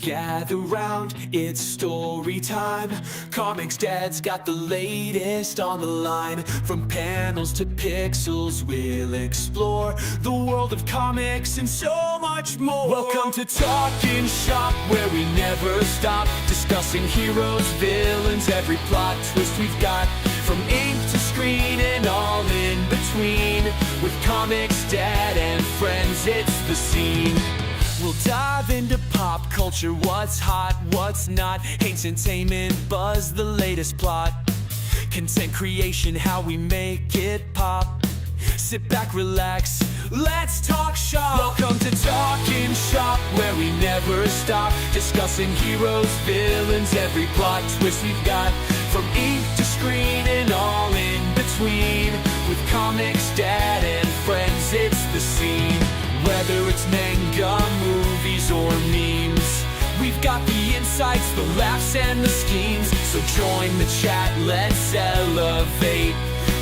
Gather round, it's story time. ComixDad's got the latest on the line. From panels to pixels, we'll explore the world of comics and so much more. Welcome to Talkin Shop, where we never stop discussing heroes, villains, every plot twist we've got. From ink to screen and all in between. With ComixDad and friends, it's the scene. We'll dive into pop culture, what's hot, what's not, entertainment, buzz, the latest plot, content creation, how we make it pop. Sit back, relax, let's talk shop. Welcome to Talkin Shop, where we never stop discussing heroes, villains, every plot twist we've got. From ink to screen and all in between. With ComixDad and friends, it's the scene. Whether it's manga, movies, or memes, we've got the insights, the laughs, and the schemes. So join the chat, let's elevate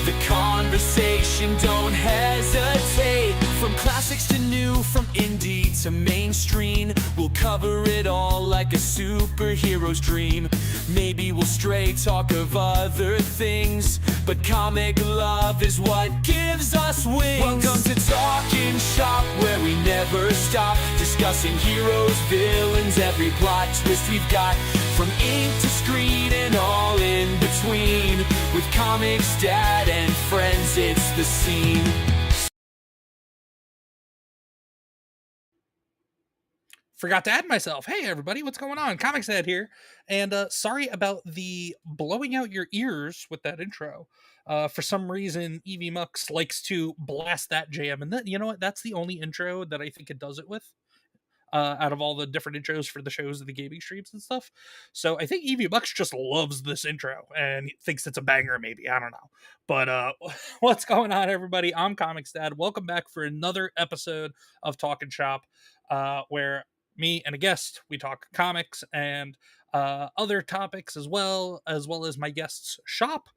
the conversation, don't hesitate. From classics to new, from indie to mainstream, we'll cover it all like a superhero's dream. Maybe we'll stray talk of other things, but comic love is what gives us wings. Welcome to Talkin Shop, where we never stop discussing heroes, villains, every plot twist we've got. From ink to screen and all in between. With ComixDad and friends, it's the scene. Forgot to add myself. Hey everybody, what's going on? ComixDad here, and sorry about the blowing out your ears with that intro. For some reason, Evie Mux likes to blast that jam, and you know what? That's the only intro that I think it does it with. Out of all the different intros for the shows and the gaming streams and stuff. So I think Evie Bucks just loves this intro and thinks it's a banger, maybe. I don't know. But what's going on, everybody? I'm ComixDad. Welcome back for another episode of Talkin Shop, where me and a guest, we talk comics and other topics as well as my guest's shop,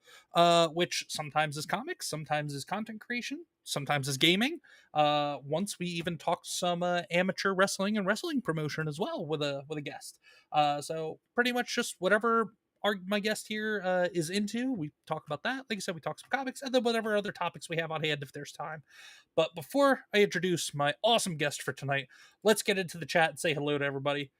which sometimes is comics, sometimes is content creation, sometimes is gaming. Once we even talked some amateur wrestling and wrestling promotion as well with a guest. So pretty much just whatever my guest here is into, we talk about that. Like I said, we talk some comics and then whatever other topics we have on hand if there's time. But before I introduce my awesome guest for tonight, let's get into the chat and say hello to everybody.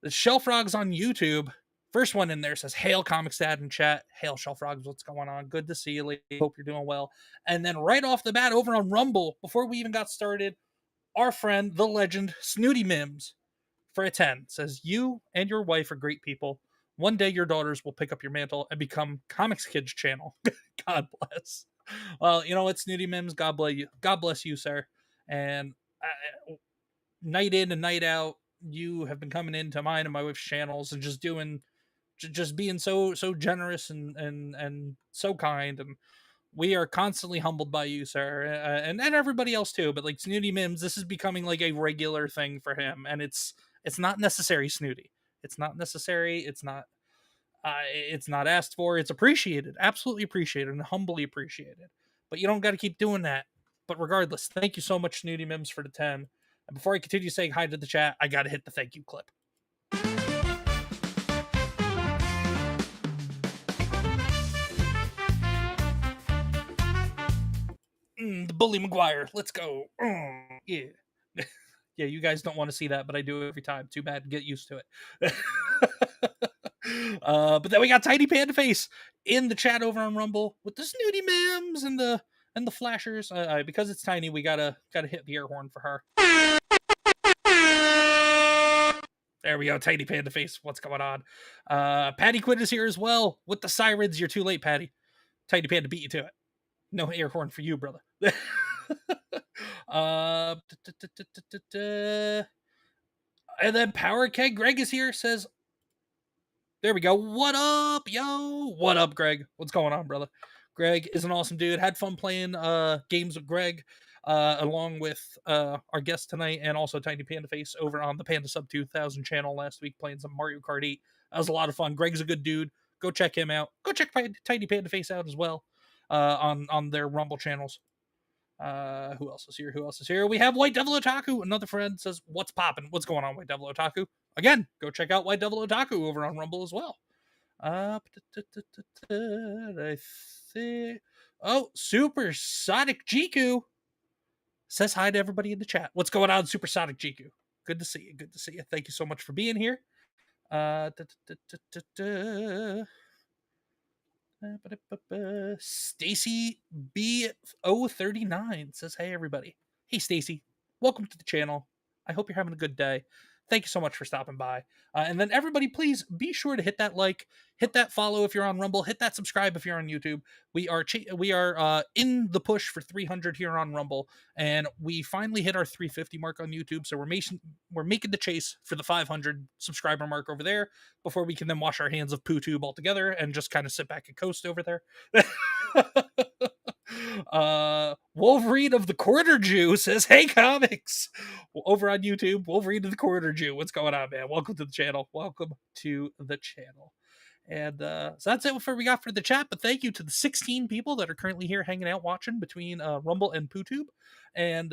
The Shellfrogs on YouTube. First one in there says, "Hail ComixDad in chat." Hail Shellfrogs, what's going on? Good to see you, lady. Hope you're doing well. And then right off the bat, over on Rumble, before we even got started, our friend, the legend, Snooty Mims, for a 10, says, "You and your wife are great people. One day your daughters will pick up your mantle and become Comics Kids channel." God bless. Well, you know what, Snooty Mims, God bless you, sir. And night in and night out, you have been coming into mine and my wife's channels and just being so generous and so kind, and we are constantly humbled by you, sir, and everybody else too. But like Snooty Mims, this is becoming like a regular thing for him, and it's not necessary, Snooty. It's not necessary. It's not asked for. It's appreciated, absolutely appreciated, and humbly appreciated. But you don't got to keep doing that. But regardless, thank you so much, Snooty Mims, for the 10. And before I continue saying hi to the chat, I got to hit the thank you clip. The Bully Maguire. Let's go. Yeah. Yeah, you guys don't want to see that, but I do it every time. Too bad. Get used to it. But then we got Tiny Panda Face in the chat over on Rumble with the Snooty Mims and the flashers. Because it's tiny, we gotta hit the air horn for her. There we go, Tiny Panda Face. What's going on? Patty Quinn is here as well with the sirens. You're too late, Patty. Tiny Panda beat you to it. No air horn for you, brother. And then Power Keg Greg is here. Says, there we go. What up, yo? What up, Greg? What's going on, brother? Greg is an awesome dude. Had fun playing games with Greg, along with our guest tonight, and also Tiny Panda Face over on the PandaSub2000 channel last week, playing some Mario Kart 8. That was a lot of fun. Greg's a good dude. Go check him out. Go check Tiny Panda Face out as well on their Rumble channels. Who else is here? Who else is here? We have White Devil Otaku. Another friend says, "What's poppin'? What's going on, White Devil Otaku?" Again, go check out White Devil Otaku over on Rumble as well. I think. Oh, Super Sonic Jiku says hi to everybody in the chat. What's going on, Super Sonic Jiku? Good to see you. Good to see you. Thank you so much for being here. Stacy B039 says, "Hey everybody. Hey Stacy, welcome to the channel. I hope you're having a good day. Thank you so much for stopping by. And then everybody, please be sure to hit that like, hit that follow if you're on Rumble, hit that subscribe if you're on YouTube. We are in the push for 300 here on Rumble, and we finally hit our 350 mark on YouTube. So we're making the chase for the 500 subscriber mark over there before we can then wash our hands of PooTube altogether and just kind of sit back and coast over there." Wolverine of the Quarter Jew says, "Hey comics," over on YouTube. Wolverine of the Quarter Jew, what's going on, man? Welcome to the channel. Welcome to the channel. And so that's it for we got for the chat. But thank you to the 16 people that are currently here hanging out watching between Rumble and PooTube. And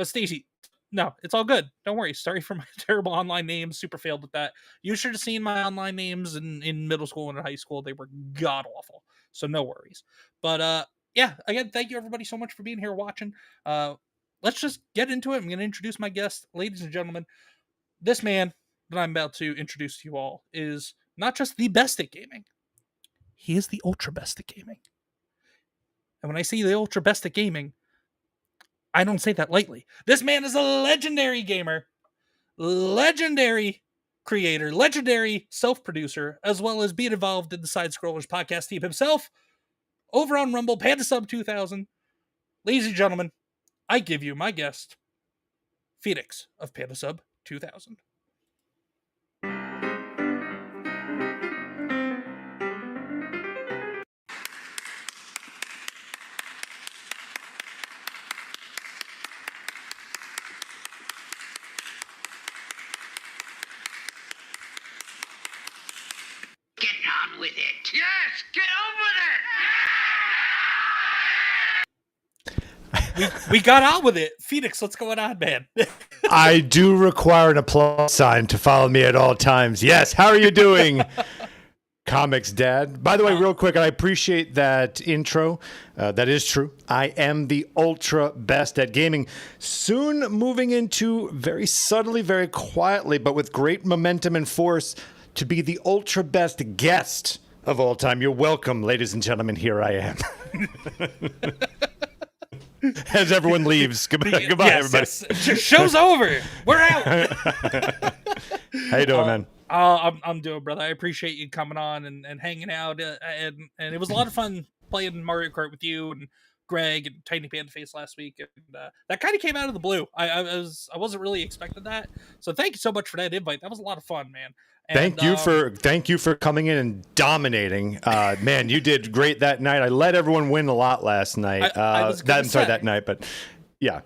Stacey, no, it's all good. Don't worry. Sorry for my terrible online names. Super failed with that. You should have seen my online names in middle school and in high school. They were god awful. So no worries. But yeah, again, thank you everybody so much for being here watching. Let's just get into it. I'm going to introduce my guest. Ladies and gentlemen, this man that I'm about to introduce to you all is not just the best at gaming. He is the ultra best at gaming. And when I say the ultra best at gaming, I don't say that lightly. This man is a legendary gamer, legendary creator, legendary self-producer, as well as being involved in the SideScrollers podcast team himself. Over on Rumble, PandaSub2000. Ladies and gentlemen, I give you my guest, Phoenix of PandaSub2000. Get on with it. Yes, get on with it. We got on with it. Phoenix, what's going on, man? I do require an applause sign to follow me at all times. Yes, how are you doing, ComixDad? By the way, real quick, I appreciate that intro. That is true. I am the ultra best at gaming. Soon moving into very subtly, very quietly, but with great momentum and force, to be the ultra best guest of all time. You're welcome, ladies and gentlemen. Here I am. As everyone leaves. Goodbye, everybody. Yes. Show's over. We're out. How you doing, man? I'm doing, brother. I appreciate you coming on and hanging out. And it was a lot of fun playing Mario Kart with you and Greg and Tiny Panda Face last week. And that kind of came out of the blue. I wasn't really expecting that. So thank you so much for that invite. That was a lot of fun, man. And, thank you for coming in and dominating. Man, you did great that night. I let everyone win a lot last night. That night, but yeah.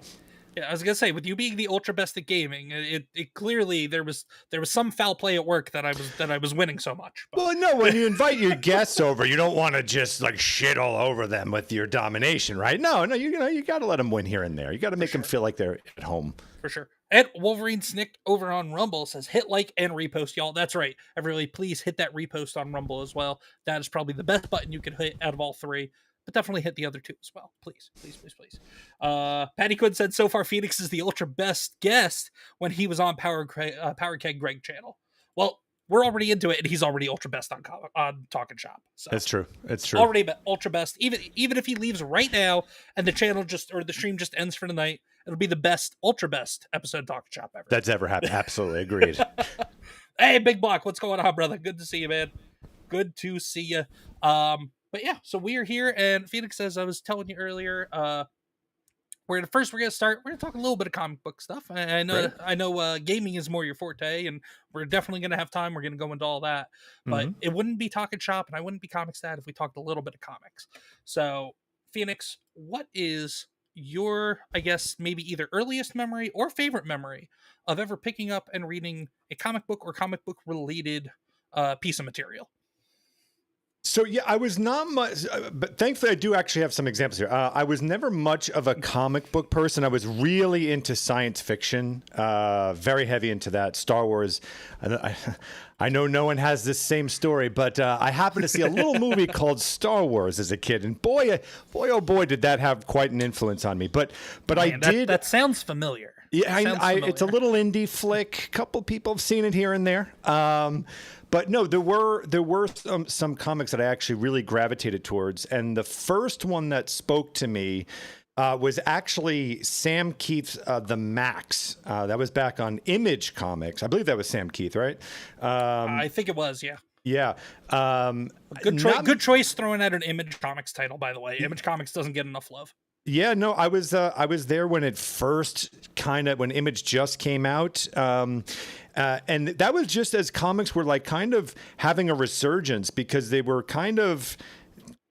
Yeah, I was gonna say, with you being the ultra best at gaming, it clearly there was some foul play at work that I was winning so much. But. Well, no, when you invite your guests over, you don't want to just like shit all over them with your domination, right? No, you got to let them win here and there. You got to make them feel like they're at home. For sure. And Wolverine Snick over on Rumble says, "Hit like and repost, y'all." That's right. Everybody, please hit that repost on Rumble as well. That is probably the best button you could hit out of all three. But definitely hit the other two as well. Please, please, please, please. Patty Quinn said, "So far, Phoenix is the ultra best guest when he was on Power Keg Greg channel." Well, we're already into it, and he's already ultra best on Talkin Shop. So that's true. It's true. Already ultra best. Even if he leaves right now and the stream just ends for the night, it'll be the best, ultra best episode of Talkin Shop ever. That's ever happened. Absolutely agreed. Hey, Big Block, what's going on, brother? Good to see you, man. Good to see you. But yeah, so we are here, and Phoenix, as I was telling you earlier, we're gonna talk a little bit of comic book stuff. I know gaming is more your forte, and we're definitely gonna have time. We're gonna go into all that, but it wouldn't be Talkin Shop, and I wouldn't be ComixDad if we talked a little bit of comics. So, Phoenix, what is your, I guess, maybe either earliest memory or favorite memory of ever picking up and reading a comic book or comic book related piece of material? So yeah, I was not much, but thankfully I do actually have some examples here. I was never much of a comic book person. I was really into science fiction, very heavy into that. Star Wars. I know no one has this same story, but I happened to see a little movie called Star Wars as a kid, and boy, oh boy, did that have quite an influence on me. But Man, I did. That sounds familiar. Yeah, Sounds familiar. it's a little indie flick. A couple people have seen it here and there. But no, there were some comics that I actually really gravitated towards, and the first one that spoke to me was actually Sam Keith's The Max. That was back on Image Comics. I believe that was Sam Keith, right? I think it was, yeah. Yeah. Good choice throwing out an Image Comics title, by the way. Image Comics doesn't get enough love. Yeah, no, I was there when it first when Image just came out, and that was just as comics were like kind of having a resurgence because they were kind of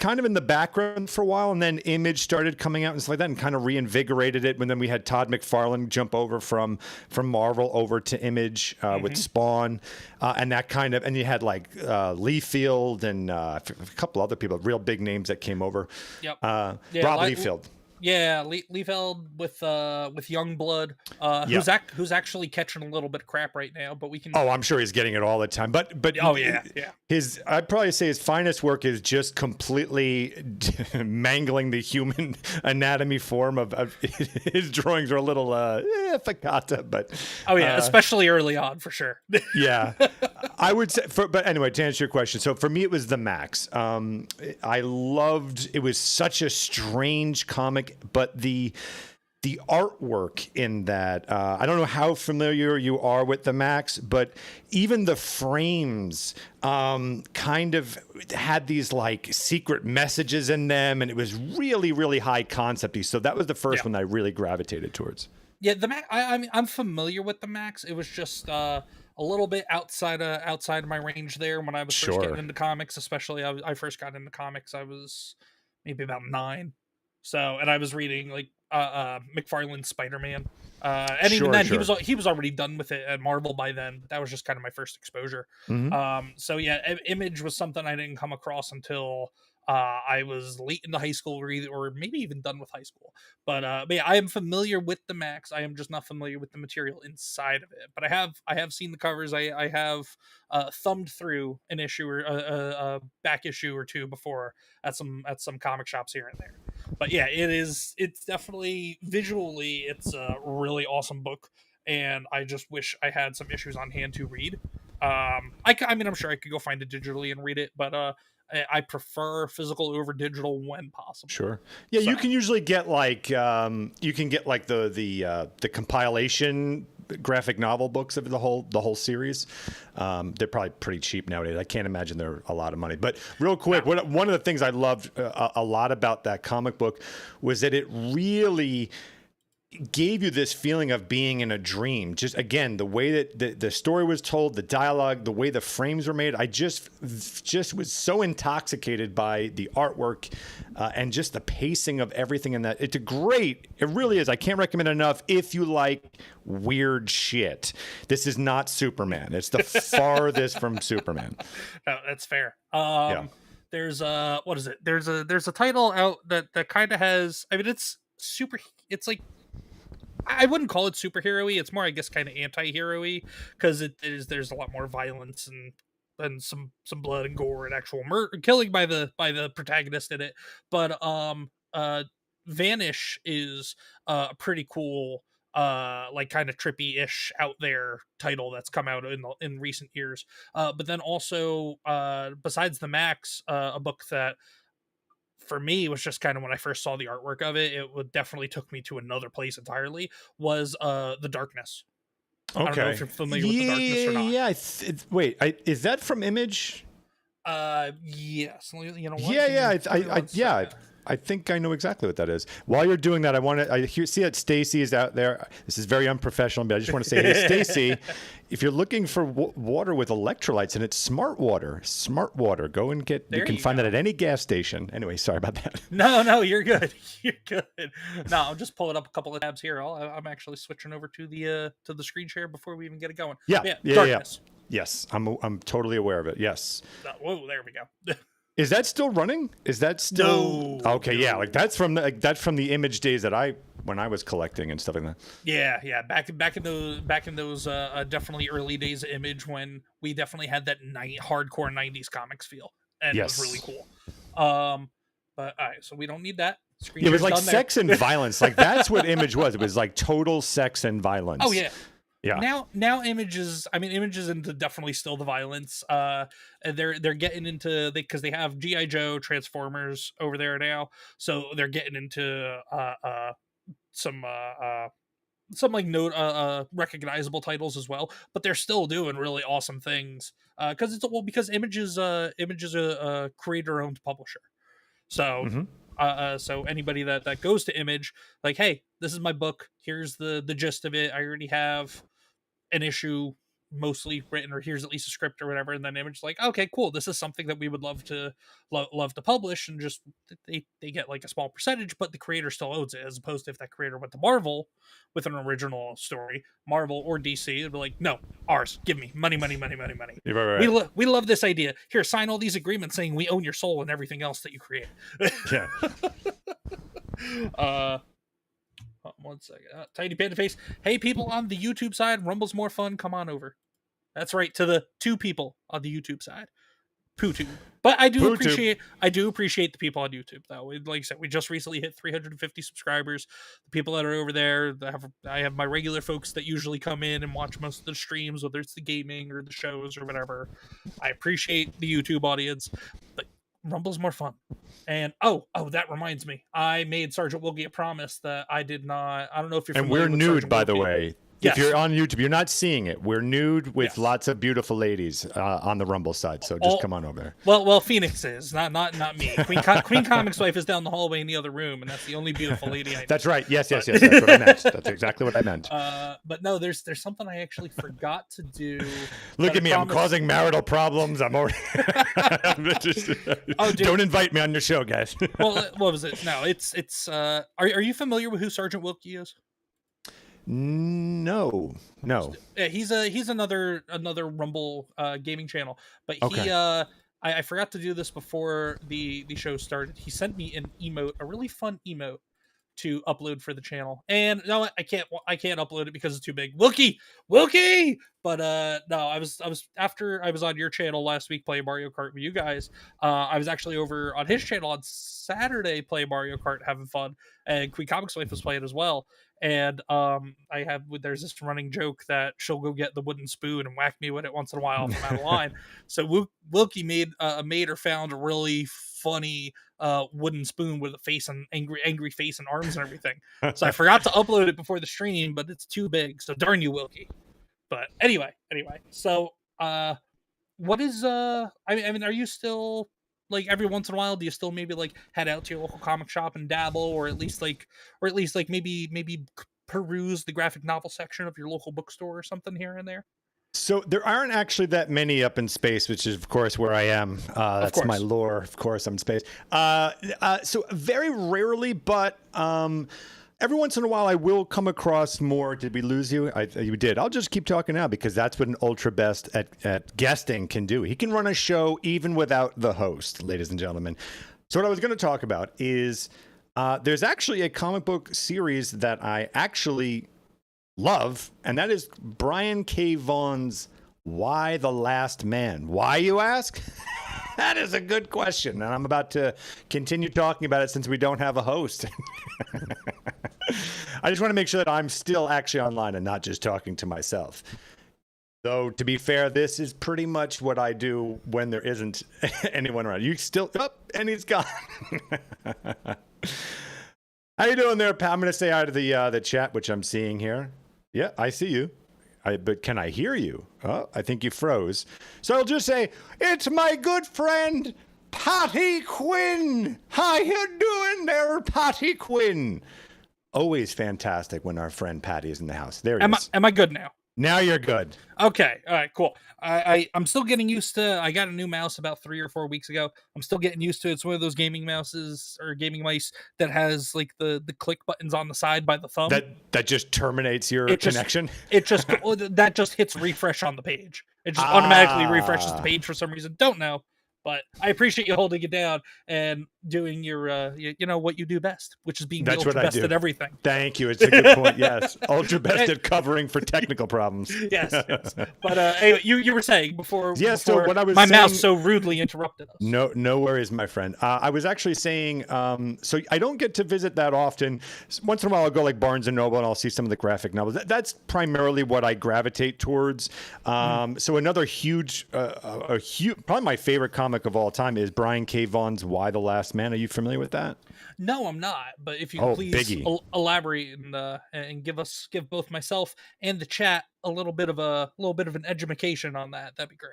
in the background for a while, and then Image started coming out and stuff like that, and kind of reinvigorated it. When then we had Todd McFarlane jump over from Marvel over to Image with Spawn, and that kind of, and you had like Lee Field and a couple other people, real big names that came over. Yep. Rob Liefeld. Yeah, Liefeld with Youngblood, who's actually catching a little bit of crap right now, but we can. Oh, I'm sure he's getting it all the time. But oh yeah. I'd probably say his finest work is just completely mangling the human anatomy form of his drawings are a little facata, but oh yeah, especially early on for sure. Yeah, I would say. But anyway, to answer your question, so for me it was The Max. I loved. It was such a strange comic. But the artwork in that, I don't know how familiar you are with The Max, but even the frames kind of had these like secret messages in them, and it was really, really high concept-y. So that was the first one I really gravitated towards. Yeah, The Max. I mean, I'm familiar with The Max. It was just a little bit outside of my range there when I was first getting into comics. Especially, I first got into comics. I was maybe about 9. So, and I was reading like McFarlane's Spider-Man, and even then he was already done with it at Marvel by then. But that was just kind of my first exposure. So yeah, Image was something I didn't come across until I was late into high school, or maybe even done with high school. But yeah, I am familiar with The Max. I am just not familiar with the material inside of it. But I have seen the covers. I have thumbed through an issue or a back issue or two before at some comic shops here and there. But yeah, it's definitely visually, it's a really awesome book, and I just wish I had some issues on hand to read. I mean, I'm sure I could go find it digitally and read it, but I prefer physical over digital when possible. Sure. Yeah, so you can usually get like the compilation graphic novel books of the whole series. They're probably pretty cheap nowadays. I can't imagine they're a lot of money. But real quick, one of the things I loved a lot about that comic book was that it really gave you this feeling of being in a dream. Just again, the way that the story was told, the dialogue, the way the frames were made, I just was so intoxicated by the artwork and just the pacing of everything in that. It really is. I can't recommend it enough if you like weird shit. This is not Superman. It's the farthest from Superman. No, that's fair. There's what is it? There's a title out that kind of has, I mean, it's like, I wouldn't call it superhero-y. It's more, I guess, kind of anti-hero-y, because there's a lot more violence and some blood and gore and actual killing by the protagonist in it. But Vanish is a pretty cool, like kind of trippy-ish out there title that's come out in recent years. But then also, besides The Max, a book that for me was just kind of, when I first saw the artwork of it, definitely took me to another place entirely, was The Darkness. Okay. I don't know if you're familiar with The Darkness or not. Yeah. Wait, is that from Image? Yes. You know what? Yeah. I think I know exactly what that is. While you're doing that, see that Stacy is out there. This is very unprofessional, but I just want to say, hey, Stacy, if you're looking for water with electrolytes in it, Smart Water. Go and get. You can find that at any gas station. Anyway, sorry about that. No, you're good. You're good. No, I'm just pulling up a couple of tabs here. I'm actually switching over to the screen share before we even get it going. Yeah. Darkness. Yes, I'm totally aware of it. Yes. Whoa, there we go. Is that still running? Is that still No, okay? Yeah, like that's from the image days that when I was collecting and stuff like that. Yeah. Back in those definitely early days of Image, when we definitely had that hardcore '90s comics feel, and it was really cool. But all right, so we don't need that. It was like sex and violence. Like that's what Image was. It was like total sex and violence. Oh yeah. Yeah. Now Images. I mean, Images into definitely still the violence. They're getting into because they have GI Joe, Transformers over there now, so they're getting into some like recognizable titles as well. But they're still doing really awesome things because Images is a creator owned publisher. So. Mm-hmm. So anybody that goes to Image, like, hey, this is my book. Here's the gist of it. I already have an issue mostly written, or here's at least a script or whatever, and then Image like, okay, cool, this is something that we would love to publish, and just they get like a small percentage, but the creator still owns it, as opposed to if that creator went to Marvel with an original story, Marvel or DC, it'd be like, no, ours, give me money. Right. We love this idea, here, sign all these agreements saying we own your soul and everything else that you create. Yeah. 1 second. Tiny Panda Face. Hey, people on the YouTube side, Rumble's more fun. Come on over. That's right, to the 2 people on the YouTube side. PooTube. But I do appreciate the people on YouTube, though. Like I said, we just recently hit 350 subscribers. The people that are over there, I have my regular folks that usually come in and watch most of the streams, whether it's the gaming or the shows or whatever. I appreciate the YouTube audience, but Rumble's more fun. And oh, that reminds me. I made Sergeant Wilkie a promise that I did not. I don't know if you're. And we're nude, Sergeant by Wilkie. the way. Yes. If you're on YouTube, you're not seeing it. We're nude with lots of beautiful ladies on the Rumble side. So just come on over there. Well, Phoenix is not me. Queen Comics wife is down the hallway in the other room, and that's the only beautiful lady I know. That's right. Yes. That's what I meant. That's exactly what I meant. But no, there's something I actually forgot to do. Look at me. I'm causing marital problems. I'm already. Don't invite me on your show, guys. Well, what was it? No, it's. Are you familiar with who Sergeant Wilkie is? No. Yeah, he's another Rumble gaming channel, but he Okay. I forgot to do this before the show started. He sent me an emote, a really fun emote to upload for the channel, and no, I can't upload it because it's too big. Wilkie. But no, I was after I was on your channel last week playing Mario Kart with you guys. I was actually over on his channel on Saturday playing Mario Kart, having fun, and Queen Comics wife was playing as well. And there's this running joke that she'll go get the wooden spoon and whack me with it once in a while if I'm out of line. So Wilkie made or found a really funny wooden spoon with a face and angry face and arms and everything. So I forgot to upload it before the stream, but it's too big. So darn you, Wilkie. But anyway. So what is I mean, are you still, like, every once in a while, do you still maybe like head out to your local comic shop and dabble, or at least maybe peruse the graphic novel section of your local bookstore or something here and there? So there aren't actually that many up in space, which is, of course, where I am. That's my lore. Of course, I'm in space. So very rarely, but every once in a while, I will come across more. Did we lose you? You did. I'll just keep talking now because that's what an ultra best at guesting can do. He can run a show even without the host, ladies and gentlemen. So what I was going to talk about is there's actually a comic book series that I actually love, and that is Brian K. Vaughan's Why the Last Man. Why, you ask? That is a good question, and I'm about to continue talking about it since we don't have a host. I just want to make sure that I'm still actually online and not just talking to myself. Though, to be fair, this is pretty much what I do when there isn't anyone around. You still up, and he's gone. How you doing there, Pat? I'm going to say hi to the chat, which I'm seeing here. Yeah, I see you. But can I hear you? Oh, I think you froze. So I'll just say, it's my good friend, Patty Quinn. How you doing there, Patty Quinn? Always fantastic when our friend Patty is in the house. There he is. Am I good now? Now you're good. Okay. All right, cool. I'm still getting used to, I got a new mouse about 3 or 4 weeks ago. I'm still getting used to it. It's one of those gaming mouses or gaming mice that has like the click buttons on the side by the thumb. That just terminates your connection? That just hits refresh on the page. It just automatically refreshes the page for some reason. Don't know. But I appreciate you holding it down and doing your, you know, what you do best, which is being the That's what ultra I best do. at everything. Thank you. It's a good point. Yes. Ultra best at covering for technical problems. Yes. But anyway, you were saying before, Yeah, so before what I was my saying, mouse so rudely interrupted us. No worries, my friend. I was actually saying, so I don't get to visit that often. Once in a while, I'll go like Barnes and Noble and I'll see some of the graphic novels. That's primarily what I gravitate towards. So another huge, probably my favorite comic of all time is Brian K. Vaughan's Y: The Last Man. Are you familiar with that? No, I'm not. But if you could please biggie. Elaborate and give both myself and the chat a little bit of an education on that, that'd be great.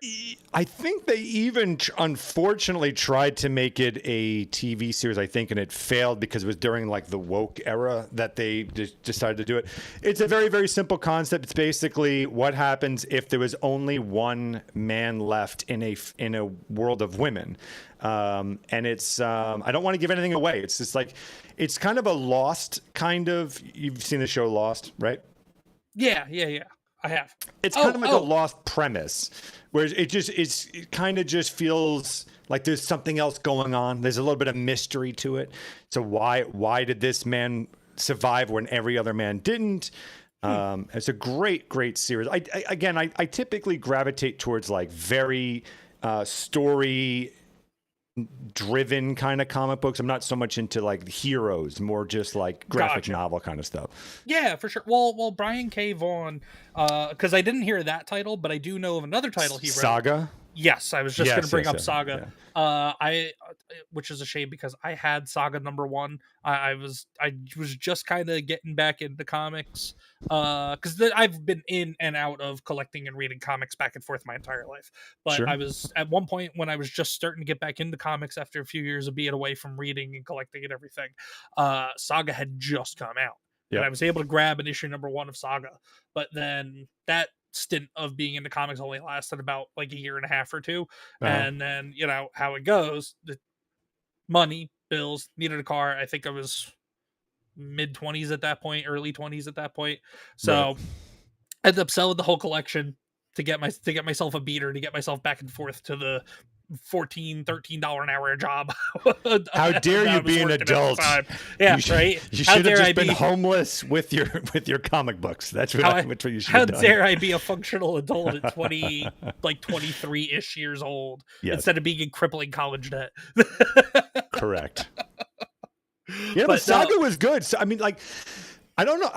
I think they even unfortunately tried to make it a TV series, I think, and it failed because it was during like the woke era that they decided to do it. It's a very, very simple concept. It's basically what happens if there was only one man left in a world of women. And it's I don't want to give anything away. It's just like it's kind of a Lost kind of. You've seen the show Lost, right? Yeah. I have. It's kind of like a Lost premise, where it kind of just feels like there's something else going on. There's a little bit of mystery to it. So why did this man survive when every other man didn't? It's a great series. I typically gravitate towards like very story driven kind of comic books. I'm not so much into like heroes, more just like graphic novel kind of stuff. Yeah, for sure. Well, Brian K. Vaughan, because I didn't hear that title, but I do know of another title he wrote. Saga? Yes, I was just going to bring up Saga. Yeah. Which is a shame because I had Saga #1. I was just kind of getting back into comics because I've been in and out of collecting and reading comics back and forth my entire life. But Sure. I was at one point when I was just starting to get back into comics after a few years of being away from reading and collecting and everything. Saga had just come out. Yep. And I was able to grab an issue #1 of Saga. But then that stint of being into comics only lasted about like a year and a half or two. And then, you know, how it goes, the money, bills, needed a car. I think I was mid-20s at that point, early 20s at that point. So I ended up selling the whole collection to get myself a beater, to get myself back and forth to the $13 an hour job. How dare you be an adult? Yeah, right. You should have just been homeless with your comic books. That's what you should have done. How dare I be a functional adult at 23-ish years old instead of being in crippling college debt? Correct. Yeah, but Saga was good. So, I mean, like, I don't know.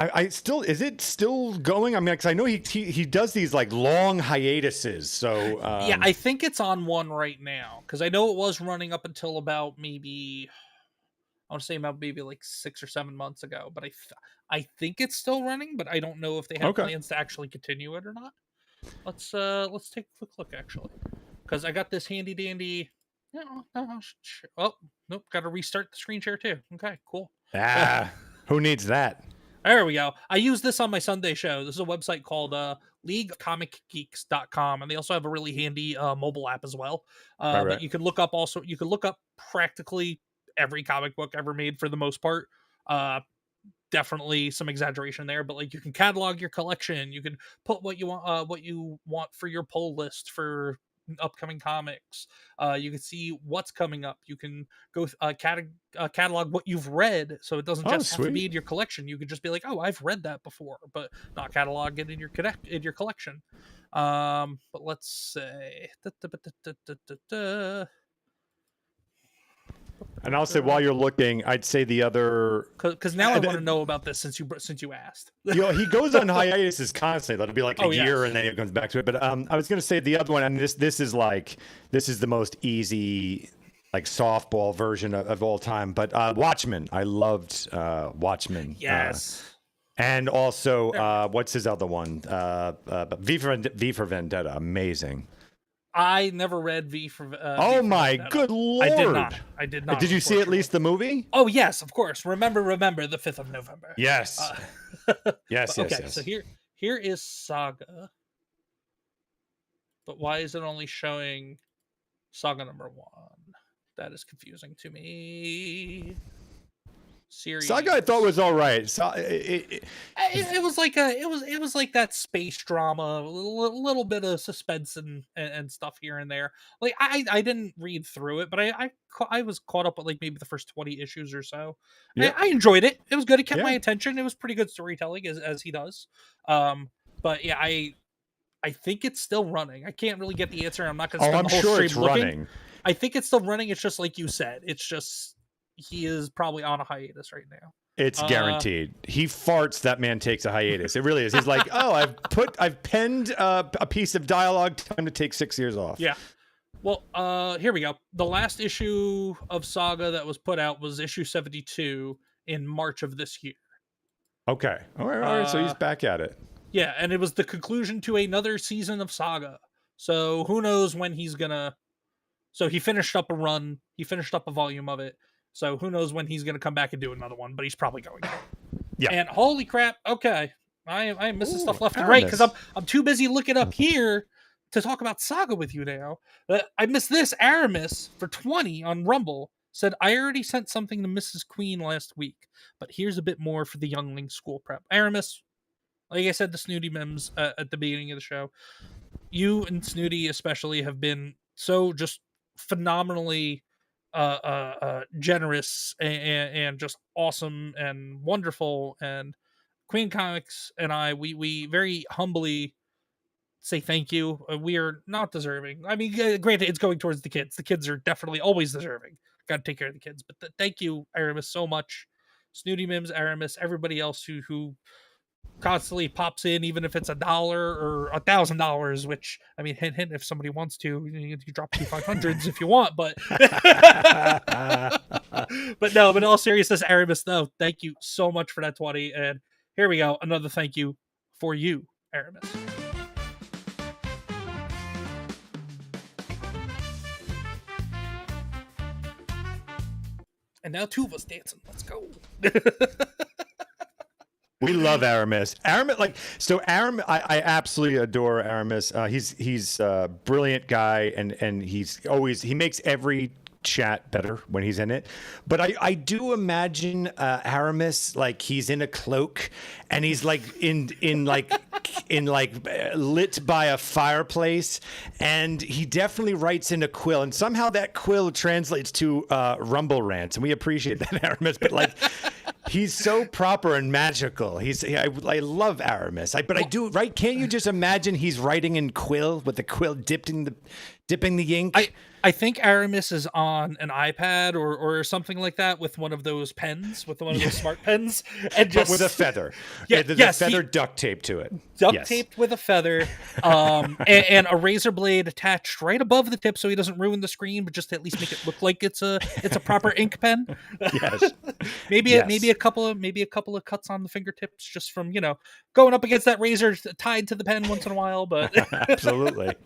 Is it still going? I mean, because I know he does these like long hiatuses. So yeah, I think it's on one right now because I know it was running up until about maybe I want to say about maybe like 6 or 7 months ago. But I think it's still running, but I don't know if they have plans to actually continue it or not. Let's take a quick look actually, because I got this handy dandy. Oh nope, got to restart the screen share too. Okay, cool. Who needs that? There we go. I use this on my Sunday show. This is a website called leagueofcomicgeeks.com, and they also have a really handy mobile app as well. That you can look up practically every comic book ever made for the most part. Definitely some exaggeration there, but like you can catalog your collection. You can put what you want for your pull list for upcoming comics. You can see what's coming up. You can go catalog what you've read, so it doesn't just have to be in your collection. You can just be like, oh, I've read that before, but not catalog it in your collection. But let's say and I'll say while you're looking, I'd say the other because now I want to know about this since you asked. He goes on hiatuses constantly. That'll be like a year, and then he comes back to it. But I was going to say the other one, and this is the most easy like softball version of all time. But Watchmen, I loved Watchmen. Yes. And also, what's his other one? V for Vendetta, amazing. I never read V for. Oh my good lord! I did not. Did you see at least the movie? Oh yes, of course. Remember the 5th of November. Yes. Yes. Okay, so here is Saga. But why is it only showing Saga #1? That is confusing to me. series. Saga I thought was all right. It was like it was like that space drama, a little bit of suspense and stuff here and there. Like I didn't read through it, but I was caught up with like maybe the first 20 issues or so. Yeah. I enjoyed it. It was good. It kept Yeah. my attention. It was pretty good storytelling as he does. But yeah, I think it's still running. I can't really get the answer. I'm not going to spend the whole stream looking. Running. I think it's still running. It's just like you said. It's just he is probably on a hiatus right now. It's guaranteed. He farts, that man takes a hiatus. It really is. He's like, oh, I've penned a piece of dialogue. Time to take 6 years off. Yeah. Well, here we go. The last issue of Saga that was put out was issue 72 in March of this year. Okay. All right. So he's back at it. Yeah, and it was the conclusion to another season of Saga. So who knows when he's gonna. So he finished up a run. He finished up a volume of it. So who knows when he's gonna come back and do another one? But he's probably going to. Yeah. And holy crap! Okay, I am missing stuff left and right because I'm too busy looking up here to talk about Saga with you now. I missed this. Aramis for 20 on Rumble said, I already sent something to Mrs. Queen last week, but here's a bit more for the youngling school prep. Aramis, like I said to Snooty Mims at the beginning of the show, you and Snooty especially have been so just phenomenally generous and just awesome and wonderful. And Queen Comics and we very humbly say thank you. We are not deserving. I mean, granted, it's going towards the kids. The kids are definitely always deserving. Got to take care of the kids. But thank you, Aramis, so much. Snooty Mims, Aramis, everybody else who constantly pops in, even if it's $1 or $1,000. Which, I mean, hint, if somebody wants to, you drop 500s if you want. But but no. But in all seriousness, Aramis, no, thank you so much for that 20. And here we go, another thank you for you, Aramis. And now two of us dancing. Let's go. We love Aramis. Aramis, I absolutely adore Aramis. He's a brilliant guy, and he makes every chat better when he's in it. But I do imagine Aramis like he's in a cloak and he's like in lit by a fireplace, and he definitely writes in a quill, and somehow that quill translates to Rumble rants, and we appreciate that, Aramis. But like he's so proper and magical. I love Aramis. But I do, right? Can't you just imagine he's writing in quill with the quill dipping the ink? I think Aramis is on an iPad or something like that with one of those pens, with one of those smart pens, and just but with a feather. Yeah, there's a feather duct taped to it. Duct taped with a feather, and a razor blade attached right above the tip, so he doesn't ruin the screen, but just to at least make it look like it's a proper ink pen. Yes. maybe a couple of cuts on the fingertips just from going up against that razor tied to the pen once in a while. But absolutely.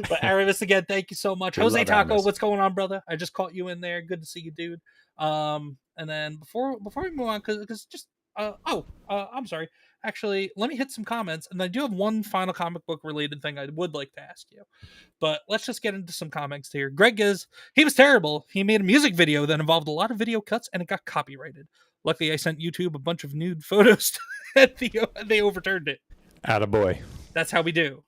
But Aramis, again, thank you so much. Jose Taco, Aramis. What's going on, brother? I just caught you in there. Good to see you, dude. And then before we move on, because just I'm sorry. Actually, let me hit some comments, and I do have one final comic book related thing I would like to ask you. But let's just get into some comments here. Greg he was terrible. He made a music video that involved a lot of video cuts, and it got copyrighted. Luckily, I sent YouTube a bunch of nude photos, and they overturned it. Attaboy. That's how we do.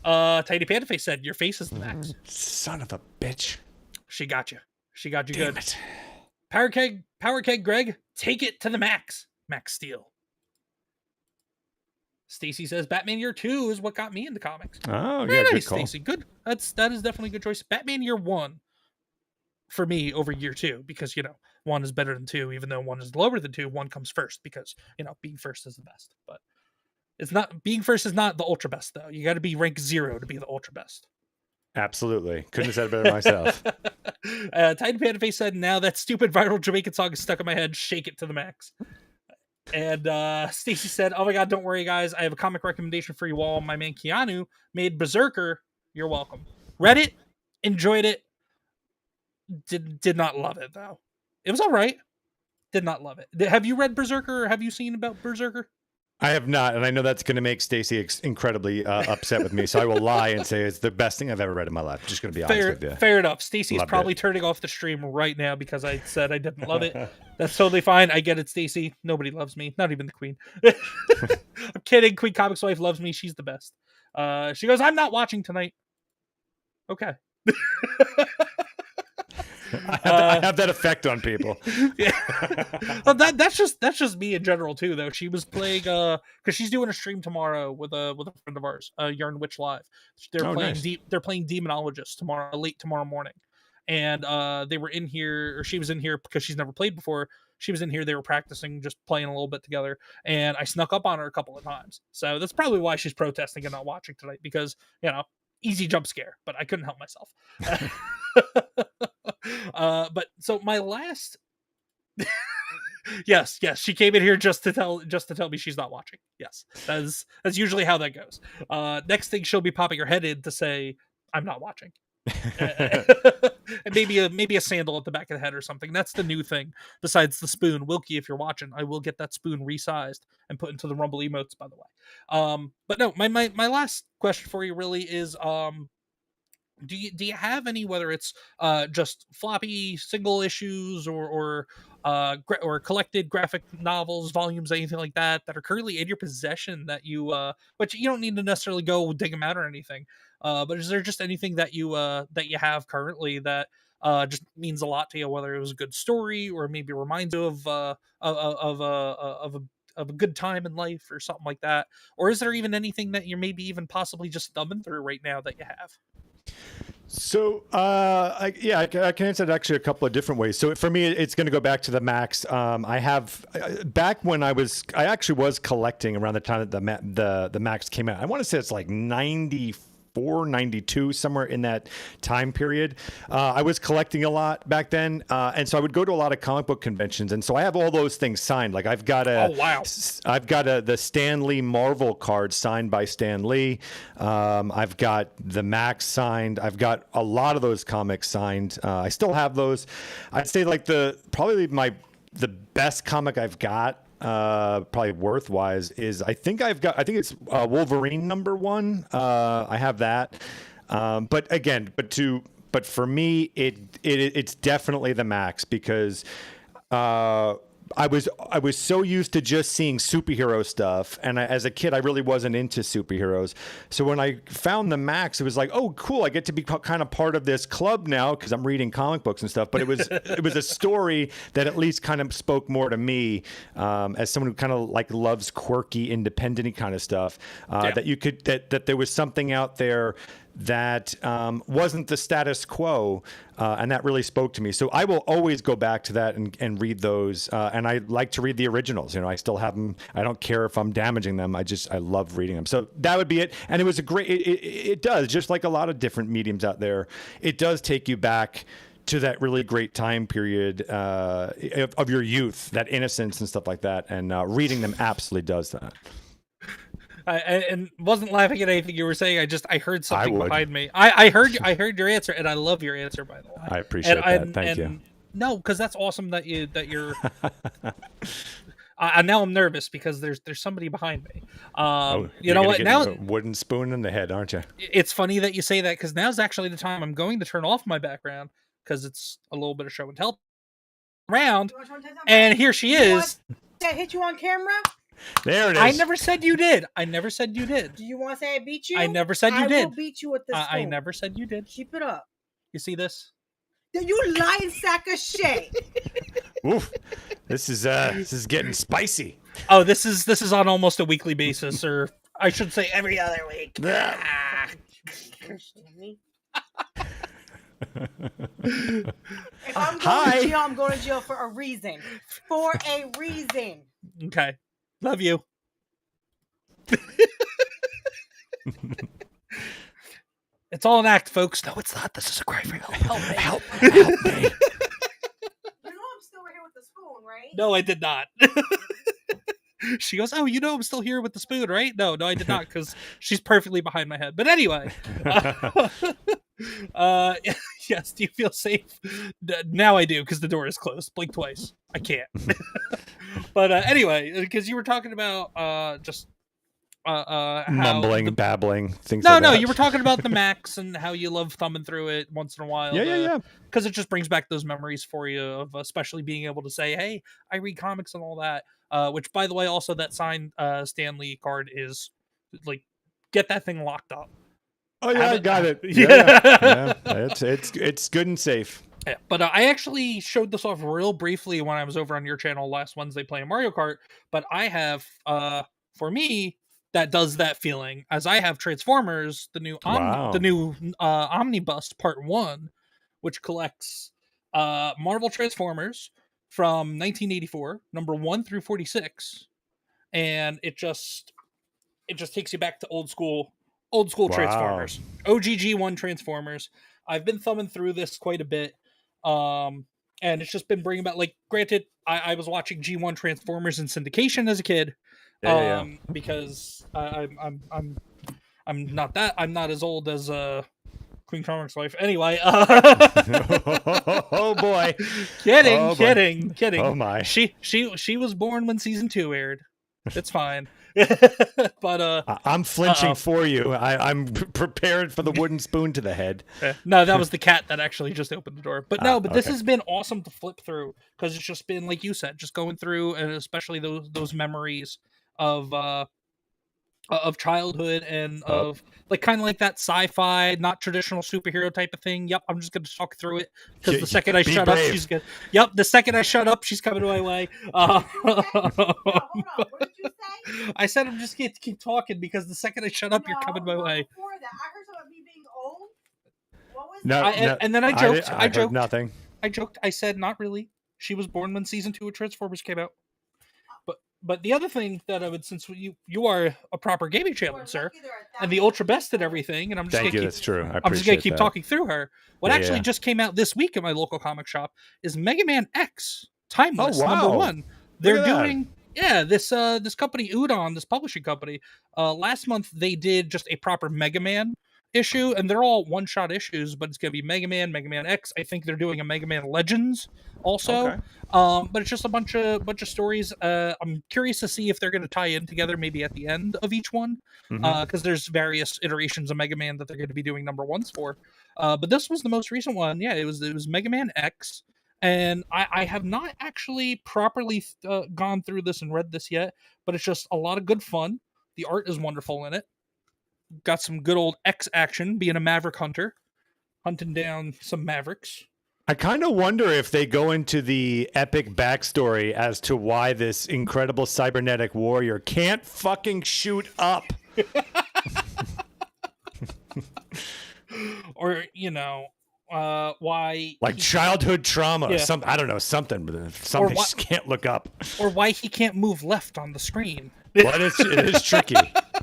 Tidy Panda Face said, your face is the max. Son of a bitch. She got you. Damn good. It. Power Keg Greg, take it to the max. Max Steel. Stacy says, Batman Year 2 is what got me into comics. Oh, very yeah, nice, good call. Stacy. Good. That is definitely a good choice. Batman Year 1 for me over Year 2, because 1 is better than 2, even though 1 is lower than 2. 1 comes first because being first is the best. But it's not, being first is not the ultra best, though. You got to be rank 0 to be the ultra best. Absolutely. Couldn't have said it better myself. Tidy Panda Face said, now that stupid viral Jamaican song is stuck in my head. Shake it to the max. And Stacy said, oh my God, don't worry, guys. I have a comic recommendation for you all. My man Keanu made Berserker. You're welcome. Read it. Enjoyed it. Did not love it, though. It was all right. Did not love it. Have you read Berserker, or have you seen about Berserker? I have not, and I know that's going to make Stacy incredibly upset with me. So I will lie and say it's the best thing I've ever read in my life. Just going to be honest with you. Fair enough. Stacy's Loved probably it. turning off the stream right now because I said I didn't love it. That's totally fine. I get it, Stacy. Nobody loves me, not even the Queen. I'm kidding. Queen Comics wife loves me. She's the best. She goes, "I'm not watching tonight." Okay. I have that effect on people. Yeah. Well, that's just me in general too. Though she was playing because she's doing a stream tomorrow with a friend of ours, Yarn Witch Live. They're playing nice. they're playing Demonologist tomorrow, late tomorrow morning, and they were in here, or she was in here because she's never played before. She was in here. They were practicing, just playing a little bit together, and I snuck up on her a couple of times. So that's probably why she's protesting and not watching tonight, because easy jump scare, but I couldn't help myself. But so my last yes, she came in here just to tell me she's not watching. Yes, that's usually how that goes. Next thing, she'll be popping her head in to say I'm not watching. And maybe a sandal at the back of the head or something. That's the new thing. Besides the spoon, Wilkie, if you're watching, I will get that spoon resized and put into the Rumble emotes, by the way. But no, my last question for you really is do you have any, whether it's just floppy single issues or collected graphic novels, volumes, anything like that are currently in your possession that you but you don't need to necessarily go dig them out or anything, but is there just anything that you have currently that just means a lot to you, whether it was a good story or maybe reminds you of a good time in life or something like that? Or is there even anything that you're maybe even possibly just thumbing through right now that you have? So, I can answer that actually a couple of different ways. So for me, it's going to go back to the Max. I have back when I actually was collecting around the time that the Max came out. I want to say it's like 94, 92, somewhere in that time period. I was collecting a lot back then. And so I would go to a lot of comic book conventions. And so I have all those things signed. Like I've got the Stan Lee Marvel card signed by Stan Lee. I've got the Max signed. I've got a lot of those comics signed. I still have those. I'd say like the best comic I've got, probably worth-wise, is I think it's Wolverine #1. I have that. But for me, it's definitely the Max, because I was so used to just seeing superhero stuff, and as a kid, I really wasn't into superheroes. So when I found the Max, it was like, oh, cool! I get to be kind of part of this club now because I'm reading comic books and stuff. But it was a story that at least kind of spoke more to me, as someone who kind of like loves quirky, independent kind of stuff. That there was something out there that wasn't the status quo, and that really spoke to me. So I will always go back to that and read those. And I like to read the originals. I still have them. I don't care if I'm damaging them. I love reading them. So that would be it. And it was a great. It does, just like a lot of different mediums out there. It does take you back to that really great time period of your youth, that innocence and stuff like that. And reading them absolutely does that. And wasn't laughing at anything you were saying. I heard something behind me. I heard your answer, and I love your answer, by the way. I appreciate that. Thank you. No, because that's awesome that you're. Now I'm nervous because there's somebody behind me. You know what? Now, a wooden spoon in the head, aren't you? It's funny that you say that, because now's actually the time I'm going to turn off my background, because it's a little bit of show and tell around. And here she is. That hit you on camera? There it is. I never said you did. Do you want to say I beat you? I never said you did. I will beat you with this spoon. I never said you did. Keep it up. You see this? You lying sack of shit. Oof. This is getting spicy. Oh, this is on almost a weekly basis, or I should say every other week. If I'm going to jail, I'm going to jail for a reason. For a reason. Okay. Love you. It's all an act, folks. No, it's not. This is a cry for help. Help me. Help me. You know I'm still right here with the spoon, right? No, I did not. She goes, oh, I'm still here with the spoon, right? No, I did not, because she's perfectly behind my head. But anyway. Yes, do you feel safe? Now I do, because the door is closed. Blink twice. I can't. But anyway, because you were talking about just how Mumbling, babbling, things no, like that. you were talking about the Max and how you love thumbing through it once in a while. Yeah. Because it just brings back those memories for you of especially being able to say, "Hey, I read comics and all that." Which, by the way, also that signed Stan Lee card is like, get that thing locked up. Oh yeah, I got it. Yeah. Yeah. It's good and safe. Yeah, but I actually showed this off real briefly when I was over on your channel last Wednesday playing Mario Kart. But I have, for me, that does that feeling, as I have Transformers, the new Omnibus Part 1, which collects Marvel Transformers from 1984, number 1 through 46, and it just takes you back to old school Transformers, OGG1 Transformers. I've been thumbing through this quite a bit, and it's just been bringing back. Like, granted, I was watching G1 Transformers in syndication as a kid, because I'm not as old as Queen Comics' wife. Anyway, Oh boy, kidding. Oh my, she was born when season 2 aired. It's fine. But I'm flinching for you. I'm prepared for the wooden spoon to the head. No, that was the cat that actually just opened the door. But no, this okay. has been awesome to flip through, because it's just been, like you said, just going through, and especially those memories of childhood and of like kind of like that sci-fi, not traditional superhero type of thing. Yep, I'm just going to talk through it, because the second I shut up, she's good. Yep, the second I shut up, she's coming my way. Hold on. What did you say? I said I'm just going to keep talking, because the second I shut up, you're coming my way. Before that, I heard something about me being old. What was No, that? And then I joked. I joked nothing. I joked. I said, not really. She was born when season 2 of Transformers came out. But the other thing that I would, since you are a proper gaming channel, sir, and the ultra best at everything, and I'm just That's true. I'm just gonna keep talking through her. What actually just came out this week in my local comic shop is Mega Man X Timeless number 1. They're doing this company Udon, this publishing company. Last month they did just a proper Mega Man issue, and they're all one-shot issues, but it's gonna be Mega Man X. I think they're doing a Mega Man Legends also. Okay. But it's just a bunch of stories. I'm curious to see if they're gonna tie in together maybe at the end of each one, because there's various iterations of Mega Man that they're going to be doing number 1s for. But this was the most recent one. Yeah, it was Mega Man X. And I have not actually properly gone through this and read this yet, but it's just a lot of good fun. The art is wonderful in it. Got some good old X action, being a Maverick hunter, hunting down some Mavericks. I kind of wonder if they go into the epic backstory as to why this incredible cybernetic warrior can't fucking shoot up. Or, why... Like childhood trauma. Yeah. I don't know, something just can't look up. Or why he can't move left on the screen. But it is tricky.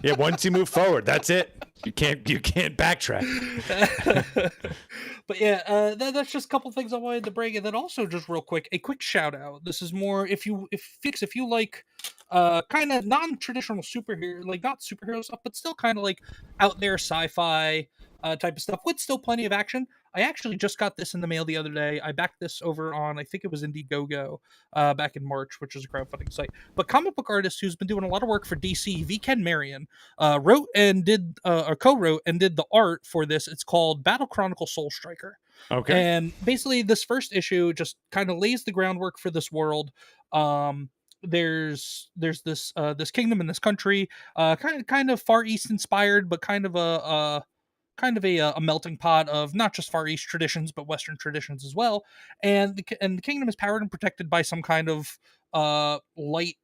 Yeah, once you move forward, that's it. You can't backtrack. But yeah, that's just a couple things I wanted to bring, and then also just real quick, a quick shout out. This is more if you like kind of non-traditional superhero, like not superhero stuff, but still kind of like out there sci-fi type of stuff with still plenty of action. I actually just got this in the mail the other day. I backed this over on, I think it was Indiegogo back in March, which is a crowdfunding site. But comic book artist who's been doing a lot of work for DC, V. Ken Marion, wrote and did, or co-wrote and did the art for this. It's called Battle Chronicle Soul Striker. Okay. And basically this first issue just kind of lays the groundwork for this world. There's this kingdom in this country, kind of Far East inspired, but kind of a melting pot of not just Far East traditions, but Western traditions as well. And the kingdom is powered and protected by some kind of light,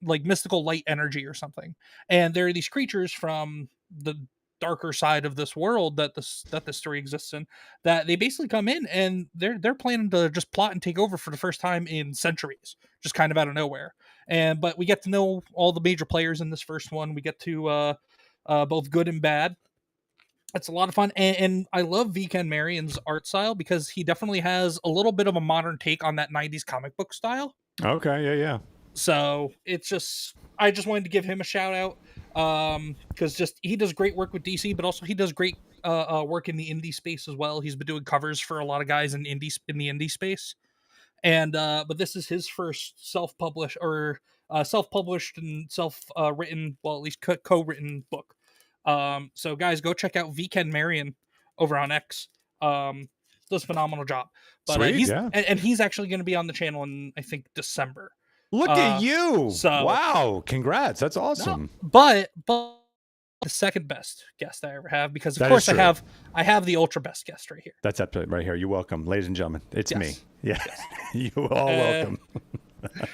like mystical light energy or something. And there are these creatures from the darker side of this world that this story exists in, that they basically come in and they're planning to just plot and take over for the first time in centuries, just kind of out of nowhere. But we get to know all the major players in this first one. We get to both good and bad. It's a lot of fun, and I love V. Ken Marion's art style, because he definitely has a little bit of a modern take on that 90s comic book style. Okay, yeah. So I just wanted to give him a shout out, because he does great work with DC, but also he does great work in the indie space as well. He's been doing covers for a lot of guys in the indie space, and but this is his first self-published or self-published and self-written, well, at least co-written book. So guys, go check out Ken Marion over on X. Does a phenomenal job. But Sweet, he's yeah. and he's actually going to be on the channel in, I think, December. Look at you! So, wow, congrats, that's awesome. No, but the second best guest I ever have, because of course I have the ultra best guest right here. That's absolutely right here. You're welcome, ladies and gentlemen. It's me. Yeah, Yes. you all welcome.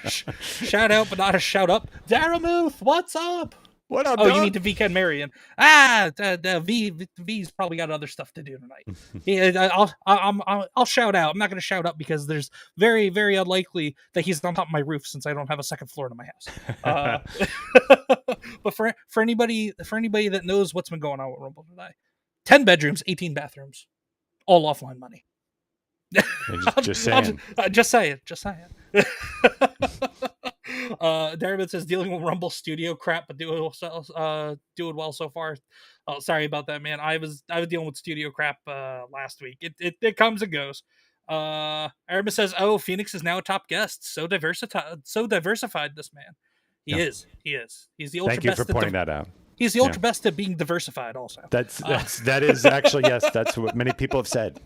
Shout out, but not a shout up. Daramuth, what's up? What up? Oh, dog? you need to Ken Marion. V's probably got other stuff to do tonight. Yeah, I'll shout out. I'm not going to shout up because there's very, very unlikely that he's on top of my roof since I don't have a second floor to my house. But for anybody that knows what's been going on with Rumble today, 10 bedrooms, 18 bathrooms, all offline money. Just saying. Just saying. Darren says dealing with Rumble Studio crap, but doing well so far. Oh, sorry about that, man. I was dealing with studio crap last week. It comes and goes. Aramis says, "Oh, Phoenix is now a top guest. So diversified. This man. He is. He's the ultra Thank you best for pointing that out. He's the ultra best at being diversified. Also, that is actually yes. That's what many people have said.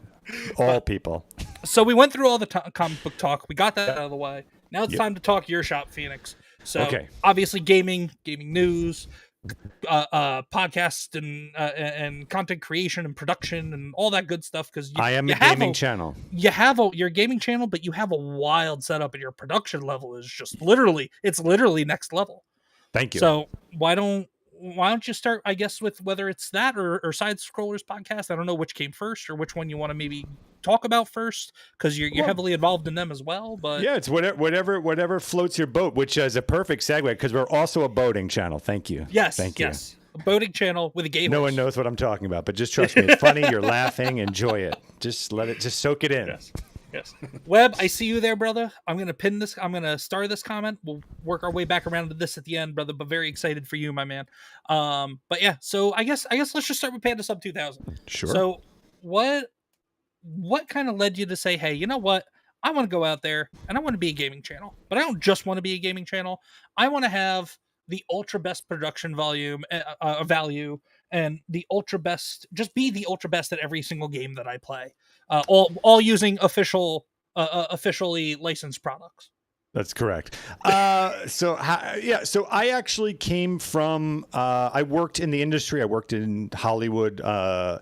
All people. So we went through all the comic book talk. We got that out of the way. Now it's time to talk your shop, Phoenix. So obviously gaming news, podcast and content creation and production and all that good stuff. Because I am a gaming channel. You have your gaming channel, but you have a wild setup, and your production level is just literally next level. Thank you. So why don't you start, I guess, with whether it's that or SideScrollers podcast? I don't know which came first or which one you want to maybe talk about first, because you're heavily involved in them as well. But yeah, it's whatever floats your boat, which is a perfect segue because we're also a boating channel. Thank you. Thank you. A boating channel with a gay horse. No one knows what I'm talking about, but just trust me, it's funny. You're laughing. Enjoy it. Just soak it in. Yes. Webb, I see you there, brother. I'm going to pin this. I'm going to star this comment. We'll work our way back around to this at the end, brother, but very excited for you, my man. But yeah, so I guess let's just start with PandaSub2000. Sure. So what kind of led you to say, hey, you know what? I want to go out there and I want to be a gaming channel, but I don't just want to be a gaming channel. I want to have the ultra best production value and the ultra best, just be the ultra best at every single game that I play. All using officially licensed products. That's correct. So I actually came from, I worked in the industry. I worked in Hollywood. I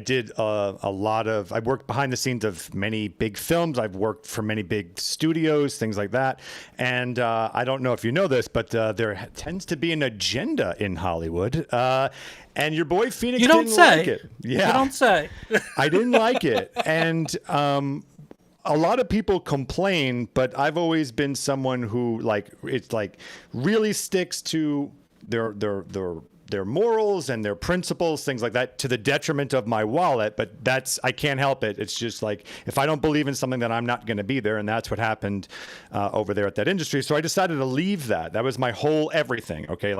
did I worked behind the scenes of many big films. I've worked for many big studios, things like that. And I don't know if you know this, but there tends to be an agenda in Hollywood. And your boy Phoenix didn't like it. Yeah. You don't say. I didn't like it. And a lot of people complain, but I've always been someone who really sticks to their morals and their principles, things like that, to the detriment of my wallet. But I can't help it. It's just like, if I don't believe in something, then I'm not going to be there. And that's what happened over there at that industry. So I decided to leave that. That was my whole everything. Okay.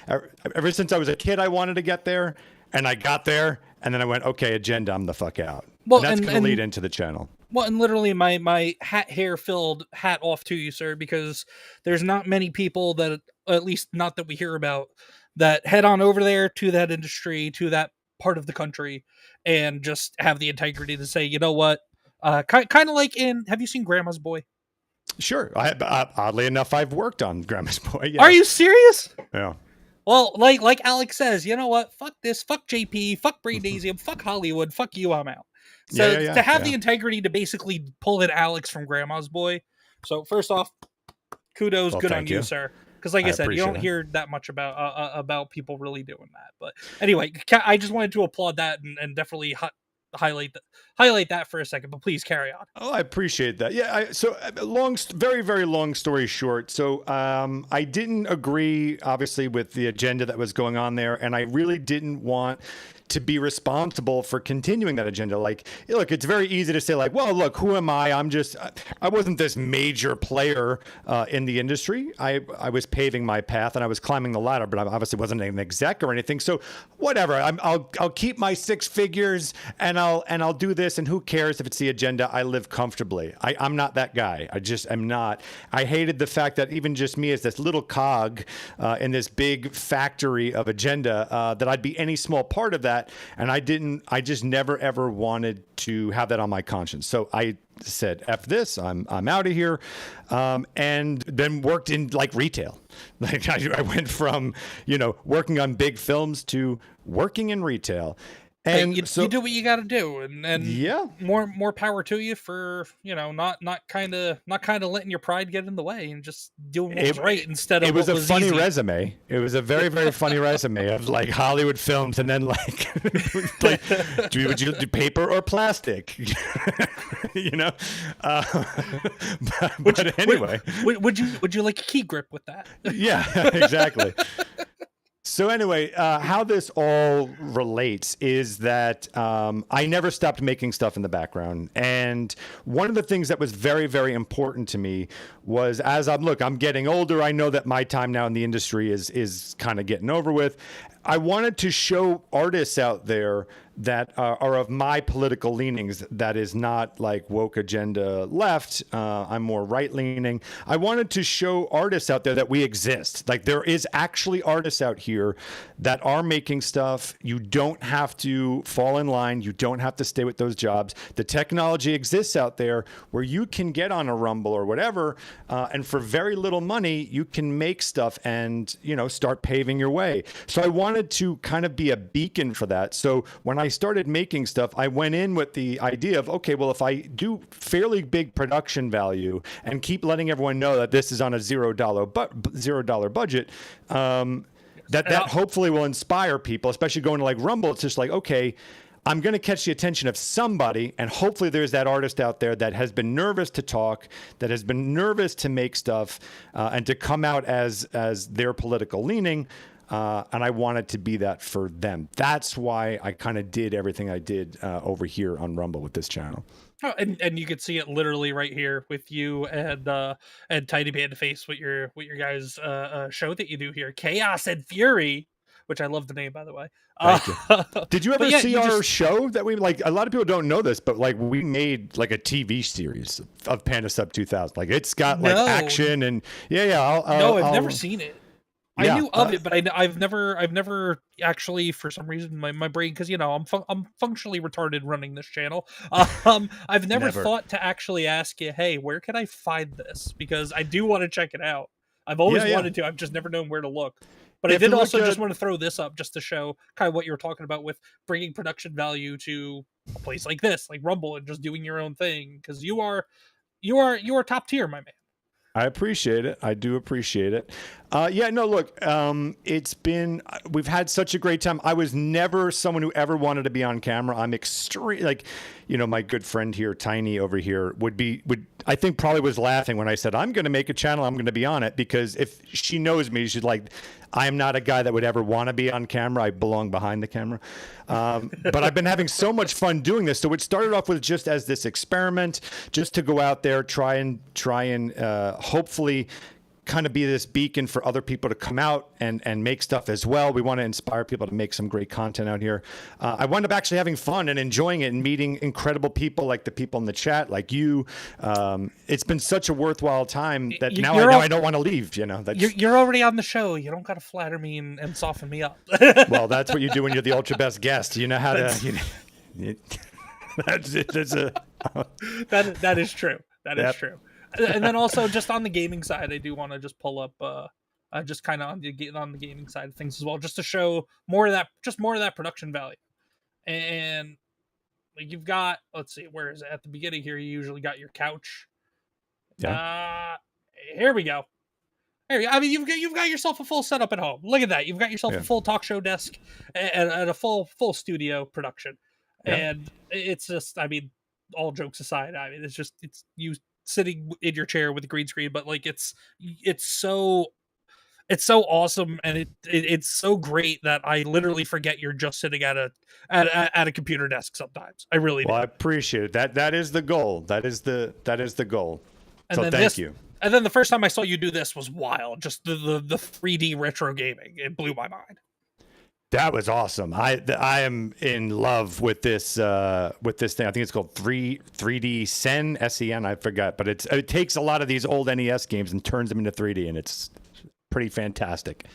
Ever since I was a kid, I wanted to get there, and I got there, and then I went, okay, agenda, I'm the fuck out. Well, and that's going to lead into the channel. Well, and literally my hair-filled hat off to you, sir, because there's not many people that, at least not that we hear about, that head on over there to that industry, to that part of the country, and just have the integrity to say, you know what, kind of like have you seen Grandma's Boy? Sure. Oddly enough, I've worked on Grandma's Boy. Yes. Are you serious? Yeah. Well, like Alex says, you know what, fuck this, fuck JP, fuck Brainasium, fuck Hollywood, fuck you, I'm out. So to have the integrity to basically pull in Alex from Grandma's Boy. So first off, kudos, good on you, sir. Because like I said, you don't hear that much about people really doing that. But anyway, I just wanted to applaud that and definitely highlight that for a second. But please carry on. Oh, I appreciate that. Yeah. Very, very long story short. So I didn't agree, obviously, with the agenda that was going on there, and I really didn't want to be responsible for continuing that agenda. Like, look, it's very easy to say like, well, look, who am I? I wasn't this major player in the industry. I was paving my path and I was climbing the ladder, but I obviously wasn't an exec or anything. So whatever, I'll keep my 6 figures and I'll do this. And who cares if it's the agenda? I live comfortably. I'm not that guy. I just am not. I hated the fact that even just me as this little cog in this big factory of agenda, that I'd be any small part of that. And I just never, ever wanted to have that on my conscience. So I said, F this, I'm out of here. And then worked in like retail. Like I went from, working on big films to working in retail. And you do what you got to do, and yeah, more power to you for not kind of letting your pride get in the way and just doing what's right instead of. It was a funny resume. It was a very, very funny resume of like Hollywood films, and then like would you do paper or plastic? But anyway, would you like a key grip with that? Yeah, exactly. So anyway, how this all relates is that I never stopped making stuff in the background. And one of the things that was very, very important to me was I'm getting older. I know that my time now in the industry is kind of getting over with. I wanted to show artists out there that are of my political leanings, that is not like woke agenda left. I'm more right leaning. I wanted to show artists out there that we exist. Like there is actually artists out here that are making stuff. You don't have to fall in line. You don't have to stay with those jobs. The technology exists out there where you can get on a Rumble or whatever, and for very little money, you can make stuff and, start paving your way. So I wanted to kind of be a beacon for that. So when I started making stuff, I went in with the idea of, okay, well, if I do fairly big production value and keep letting everyone know that this is on a $0 budget, that hopefully will inspire people, especially going to like Rumble. It's just like, okay, I'm going to catch the attention of somebody, and hopefully there's that artist out there that has been nervous to talk, that has been nervous to make stuff, and to come out as their political leaning. And I wanted to be that for them. That's why I kind of did everything I did over here on Rumble with this channel. Oh, and you could see it literally right here with you and Tiny Panda Face with your guys' show that you do here, Chaos and Fury, which I love the name, by the way. Thank you. Did you ever see our show that we like? A lot of people don't know this, but like we made like a TV series of PandaSub2000. Like it's got like action and I've never seen it. I knew of it, but I've never actually, for some reason, my brain, because I'm functionally retarded running this channel. I've never thought to actually ask you, hey, where can I find this? Because I do want to check it out. I've always wanted to. I've just never known where to look. But I did also just want to throw this up just to show kind of what you were talking about with bringing production value to a place like this, like Rumble, and just doing your own thing, because you are top tier, my man. I appreciate it. I do appreciate it. Look, we've had such a great time. I was never someone who ever wanted to be on camera. I'm my good friend here, Tiny over here, I think probably was laughing when I said, I'm going to make a channel, I'm going to be on it, because if she knows me, she's like, I am not a guy that would ever want to be on camera. I belong behind the camera. But I've been having so much fun doing this. So it started off with just as this experiment, just to go out there, try and hopefully kind of be this beacon for other people to come out and make stuff as well. We want to inspire people to make some great content out here. I wound up actually having fun and enjoying it and meeting incredible people like the people in the chat, like you. It's been such a worthwhile time that I don't want to leave. You're already on the show. You don't got to flatter me and soften me up. Well, that's what you do when you're the ultra best guest. You know how to. That is true. That is true. And then also just on the gaming side, I do want to just pull up just kind of on the gaming side of things as well, just to show more of that production value. And like you've got, let's see, where is it? At the beginning here, you usually got your couch. Yeah. Here we go. I mean, you've got yourself a full setup at home. Look at that. You've got yourself a full talk show desk and a full studio production. Yeah. And it's just, I mean, all jokes aside, I mean, it's you sitting in your chair with a green screen, but like it's so it's so awesome, and it's so great that I literally forget you're just sitting at a computer desk sometimes. I really do. Well, I appreciate it. That is the goal. That is the goal. And so then thank you. And then the first time I saw you do this was wild. Just the 3D retro gaming. It blew my mind. That was awesome. I am in love with this thing. I think it's called 3D Sen, SEN. I forgot, but it takes a lot of these old NES games and turns them into 3D, and it's pretty fantastic.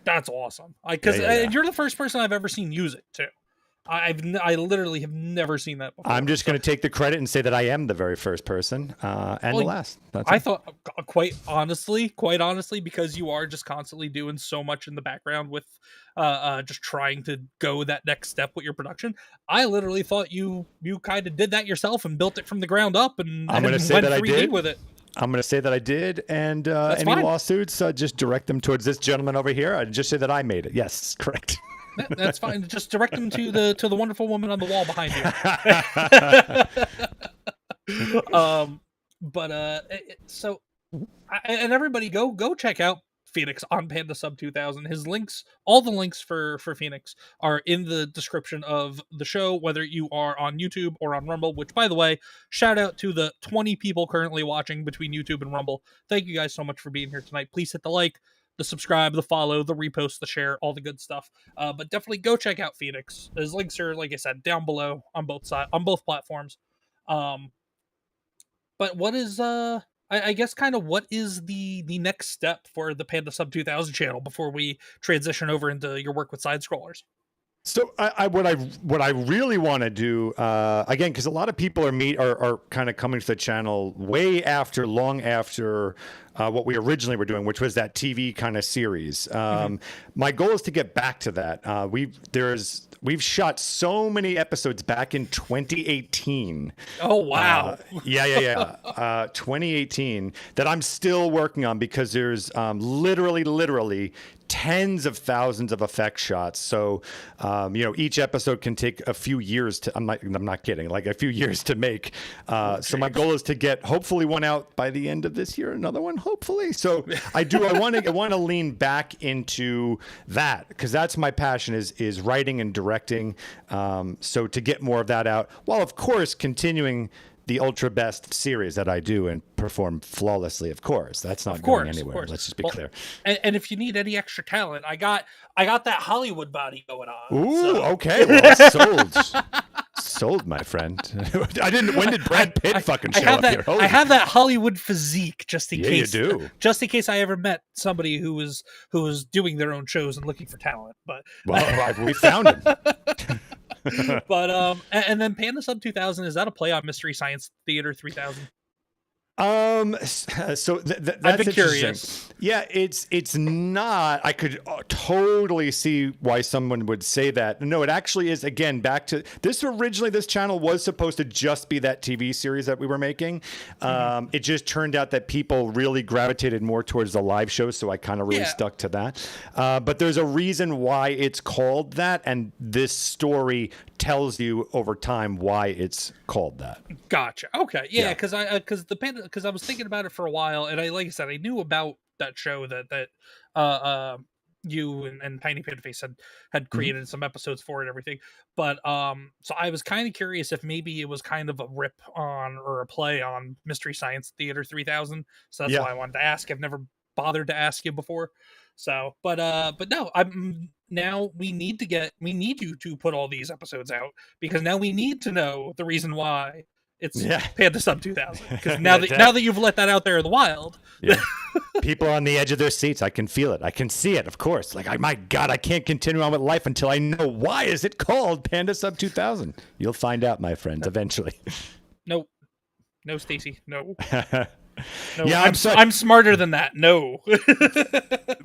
That's awesome. Because you're the first person I've ever seen use it too. I literally have never seen that before. I'm just going to take the credit and say that I am the very first person and the last. I thought, quite honestly, because you are just constantly doing so much in the background with just trying to go that next step with your production. I literally thought you kind of did that yourself and built it from the ground up and I'm going to say went that 3D I did. with it. I'm going to say that I did, and any fine. lawsuits, just direct them towards this gentleman over here. I'd just say that I made it. Yes, correct. That's fine. Just direct them to the wonderful woman on the wall behind you. So everybody go check out Phoenix on PandaSub2000. His links, all the links for Phoenix are in the description of the show, whether you are on YouTube or on Rumble, which, by the way, shout out to the 20 people currently watching between YouTube and Rumble. Thank you guys so much for being here tonight. Please hit the like, the subscribe, the follow, the repost, the share, all the good stuff. But definitely go check out Phoenix. His links are, like I said, down below on both platforms. But what is I guess kind of what is the next step for the PandaSub2000 channel before we transition over into your work with SideScrollers? So what I really want to do again, because a lot of people are kind of coming to the channel way after, long after what we originally were doing, which was that TV kind of series. My goal is to get back to that. We've shot so many episodes back in 2018. Oh wow! 2018 that I'm still working on because there's literally tens of thousands of effect shots. So, each episode can take a few years to, I'm not kidding, like a few years to make. So my goal is to get hopefully one out by the end of this year, another one, hopefully. So I want to lean back into that because that's my passion is writing and directing. So to get more of that out, while of course continuing the ultra best series that I do and perform flawlessly, of course. That's not going anywhere. Let's just be clear. And if you need any extra talent, I got that Hollywood body going on. Ooh, okay. Well, sold, my friend. When did Brad Pitt fucking show up here? I have that Hollywood physique just in case. You do. Just in case I ever met somebody who was doing their own shows and looking for talent. But we found him. But and then PandaSub2000, is that a play on Mystery Science Theater 3000? So that's I've been curious. Yeah, it's not. I could totally see why someone would say that. No, it actually is. Again, back to this. Originally, this channel was supposed to just be that TV series that we were making. It just turned out that people really gravitated more towards the live shows, so I kind of really stuck to that. But there's a reason why it's called that, and this story tells you over time why it's called that. Gotcha. Okay. Yeah, because I was thinking about it for a while, and like I said, I knew about that show that you and Tiny Pandaface had created some episodes for it and everything. But so I was kind of curious if maybe it was kind of a rip on or a play on Mystery Science Theater 3000. So that's why I wanted to ask. I've never bothered to ask you before. So, but no, now we need you to put all these episodes out because now we need to know the reason why it's PandaSub2000. Because now that you've let that out there in the wild, people are on the edge of their seats. I can feel it. I can see it. Of course, like my God, I can't continue on with life until I know why is it called PandaSub2000. You'll find out, my friends, eventually. No, Stacy, no. No, yeah, I'm smarter than that. No,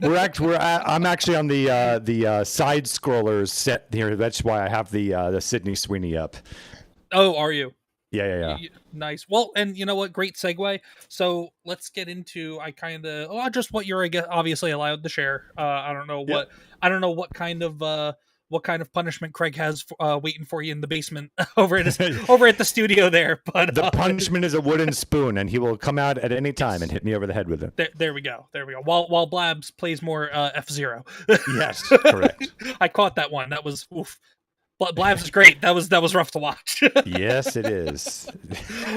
I'm actually on the SideScrollers set here. That's why I have the Sydney Sweeney up. Oh, are you? Yeah. Nice. Well, and you know what? Great segue. So let's get into just what you're obviously allowed to share. I don't know what what kind of punishment Craig has waiting for you in the basement over at the studio there. But the punishment is a wooden spoon, and he will come out at any time and hit me over the head with it. There we go. While Blabs plays more F-Zero. Yes, correct. I caught that one. That was oof. Blabs is great. That was rough to watch. Yes, it is.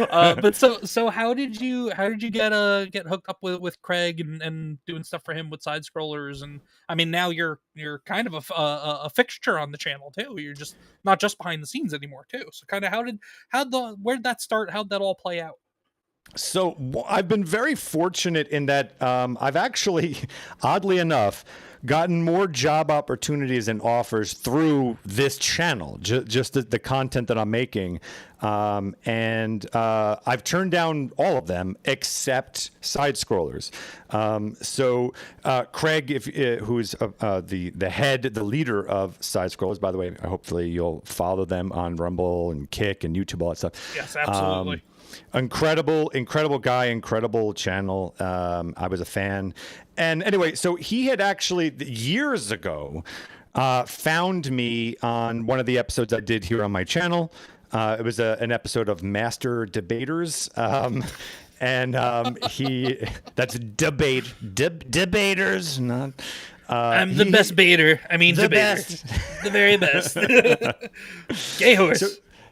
But so how did you get hooked up with Craig and doing stuff for him with side-scrollers? And I mean, now you're kind of a fixture on the channel too. You're just not just behind the scenes anymore too. So kind of where'd that start? How'd that all play out? So I've been very fortunate in that I've actually, oddly enough, gotten more job opportunities and offers through this channel, just the content that I'm making. And I've turned down all of them except side-scrollers. So Craig, who's the leader of side-scrollers, by the way, hopefully you'll follow them on Rumble and Kick and YouTube, all that stuff. Yes, absolutely. Incredible guy, incredible channel. I was a fan. And anyway, so he had actually years ago found me on one of the episodes I did here on my channel. It was an episode of Master Debaters. And that's debaters, not. I'm the best baiter. I mean, the debater. best. The very best. Gay horse. So,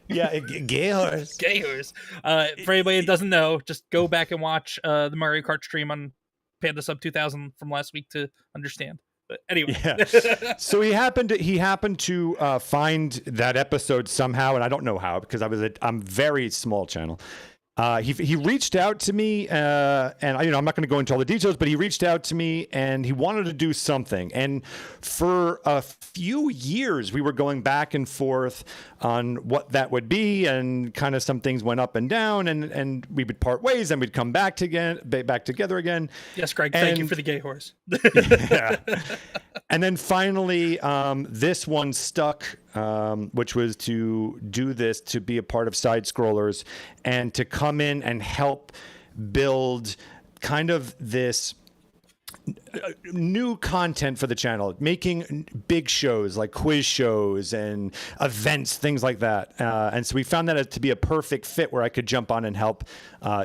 yeah, gay horse. Gay horse. For anybody that doesn't know, just go back and watch the Mario Kart stream on PandaSub2000 from last week to understand. But anyway, yeah. So he happened to find that episode somehow, and I don't know how because I'm very small channel. He reached out to me, and I'm not going to go into all the details, but he reached out to me and he wanted to do something. And for a few years, we were going back and forth on what that would be, and kind of some things went up and down, and we would part ways, and we'd come back together again. Yes, Greg. Thank you for the gay horse. Yeah. And then finally, this one stuck, which was to do this, to be a part of Side-Scrollers and to come in and help build kind of this new content for the channel, making big shows like quiz shows and events, things like that. And so we found that to be a perfect fit where I could jump on and help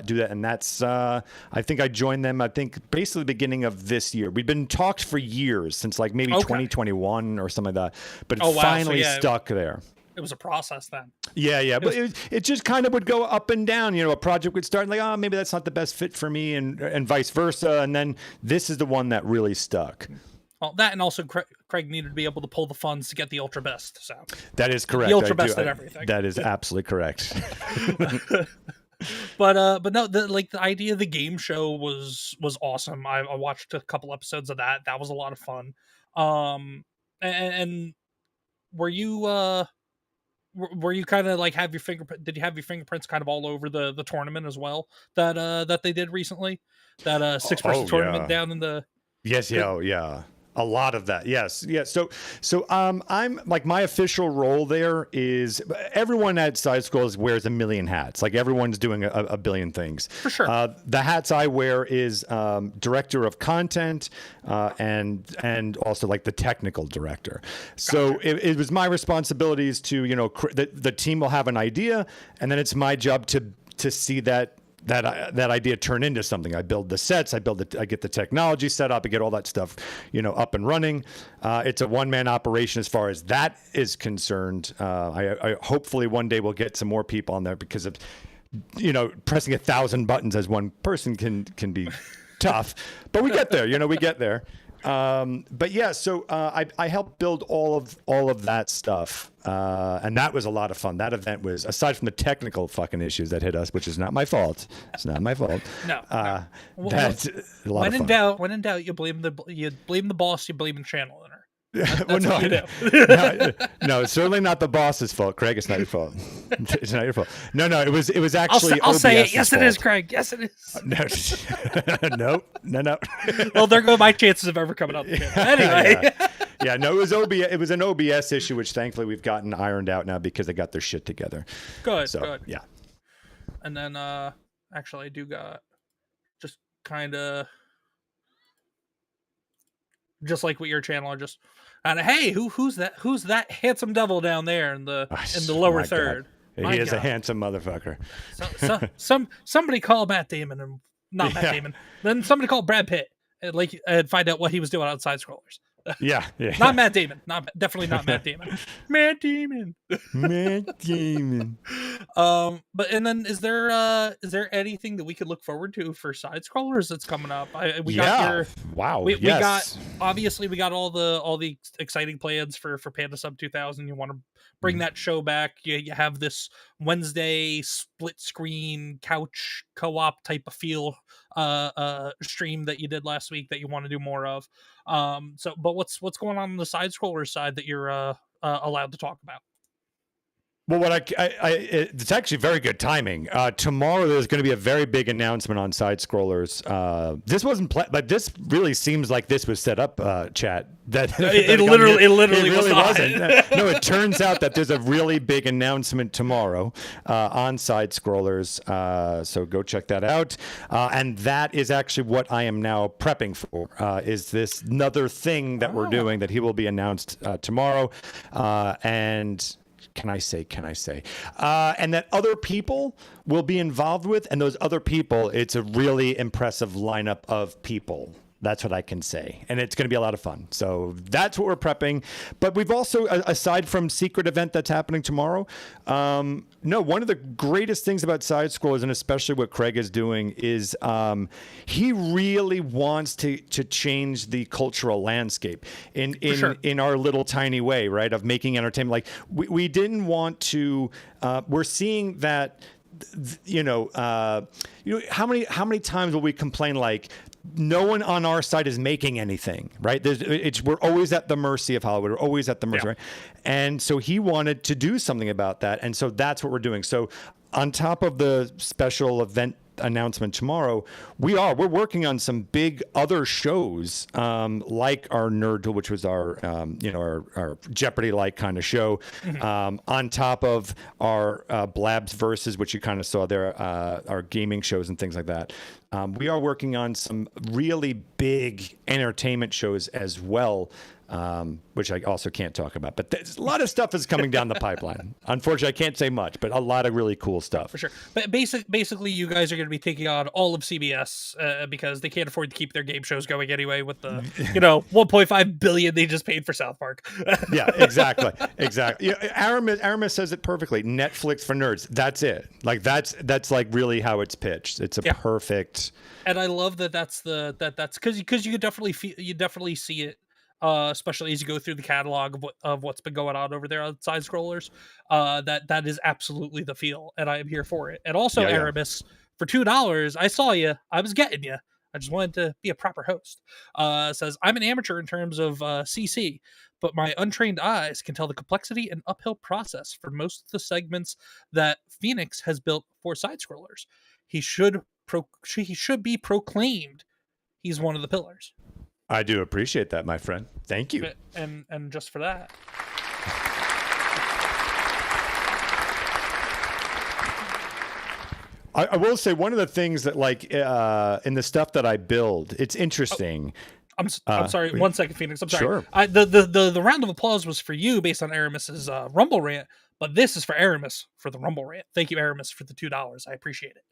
do that. And that's, I think I joined them, basically the beginning of this year. We'd been talked for years, since like maybe 2021 or something like that. But it finally stuck there. It was a process then. Yeah. But it just kind of would go up and down. A project would start like, maybe that's not the best fit for me, and vice versa. And then this is the one that really stuck. Well, that, and also Craig needed to be able to pull the funds to get the ultra best. So that is correct. The ultra best at everything. That is absolutely correct. But no, the idea of the game show was awesome. I watched a couple episodes of that. That was a lot of fun. And were you kind of like did you have your fingerprints kind of all over the tournament as well that they did recently, that 6-person tournament down in the yeah. A lot of that, yes. So I'm like, my official role there is, everyone at SideScrollers wears a million hats. Like, everyone's doing a billion things. For sure. The hats I wear is director of content, and also like the technical director. So gotcha. It was my responsibilities to, the team will have an idea, and then it's my job to see that idea turn into something. I build the sets, I get the technology set up, I get all that stuff, up and running. It's a one-man operation as far as that is concerned. I hopefully one day we'll get some more people on there, because of, pressing 1,000 buttons as one person can be tough, but we get there, we get there. But yeah, so I helped build all of that stuff, and that was a lot of fun. That event was, aside from the technical fucking issues that hit us, which is not my fault. It's not my fault. No. That's a lot of fun. When in doubt, you blame the boss. You blame the channel owner. Well, no, it's certainly not the boss's fault, Craig. It's not your fault. It's not your fault. No, it was actually. I'll say it. Yes, it is, Craig. Yes, it is. No. Well, there go my chances of ever coming up. Anyway. Yeah. No, it was OBS. It was an OBS issue, which thankfully we've gotten ironed out now because they got their shit together. Good. Yeah. And then, actually, I do got just kind of. Just like with your channel, I just And hey, who's that handsome devil down there in the lower My God. third? He is a handsome motherfucker. Somebody call Matt Damon and not Matt Damon. Then somebody call Brad Pitt and find out what he was doing on Side-Scrollers. Yeah. Not Matt Damon. Definitely not Matt Damon. Matt Damon. Matt Damon. But and then is there anything that we could look forward to for Side-Scrollers that's coming up? We got all the exciting plans for PandaSub2000. You want to bring that show back. You have this Wednesday split screen couch co-op type of feel stream that you did last week that you want to do more of. But what's going on the Side-Scroller side that you're allowed to talk about? Well, it's actually very good timing. Tomorrow, there's going to be a very big announcement on Side-Scrollers. This wasn't, but this really seems like this was set up. Chat it literally wasn't. No, it turns out that there's a really big announcement tomorrow on Side-Scrollers. So go check that out. And that is actually what I am now prepping for. Is this another thing that we're doing that he will be announced tomorrow, and. Can I say? And that other people will be involved with, and those other people, it's a really impressive lineup of people. That's what I can say. And it's going to be a lot of fun. So that's what we're prepping. But we've also, aside from secret event that's happening tomorrow, one of the greatest things about Side-Scrollers, and especially what Craig is doing, is he really wants to change the cultural landscape in our little tiny way, right, of making entertainment. Like we didn't want to, we're seeing that, how many times will we complain like, no one on our side is making anything, right? We're always at the mercy of Hollywood. We're always at the mercy, right? And so he wanted to do something about that. And so that's what we're doing. So on top of the special event announcement tomorrow, we're working on some big other shows, like our Nerd Duel, which was our Jeopardy-like kind of show, on top of our Blabs Versus, which you kind of saw there, our gaming shows and things like that. We are working on some really big entertainment shows as well, which I also can't talk about. But a lot of stuff is coming down the pipeline. Unfortunately, I can't say much, but a lot of really cool stuff. For sure. But basically, you guys are going to be taking on all of CBS because they can't afford to keep their game shows going anyway with the 1.5 billion they just paid for South Park. Yeah, exactly. Aramis says it perfectly. Netflix for nerds. That's it. Like that's like really how it's pitched. It's a perfect. And I love that's because you could definitely see it. Especially as you go through the catalog of what's been going on over there on Side-Scrollers, that is absolutely the feel, and I am here for it. And also, Aramis, for $2, I saw you. I was getting you. I just wanted to be a proper host. Says, I'm an amateur in terms of CC, but my untrained eyes can tell the complexity and uphill process for most of the segments that Phoenix has built for Side-Scrollers. He should be proclaimed. He's one of the pillars. I do appreciate that, my friend. Thank you. And just for that. I will say one of the things that in the stuff that I build, it's interesting. I'm sorry. 1 second, Phoenix. I'm sorry. Sure. The round of applause was for you based on Aramis's Rumble rant, but this is for Aramis for the Rumble rant. Thank you, Aramis, for the $2. I appreciate it.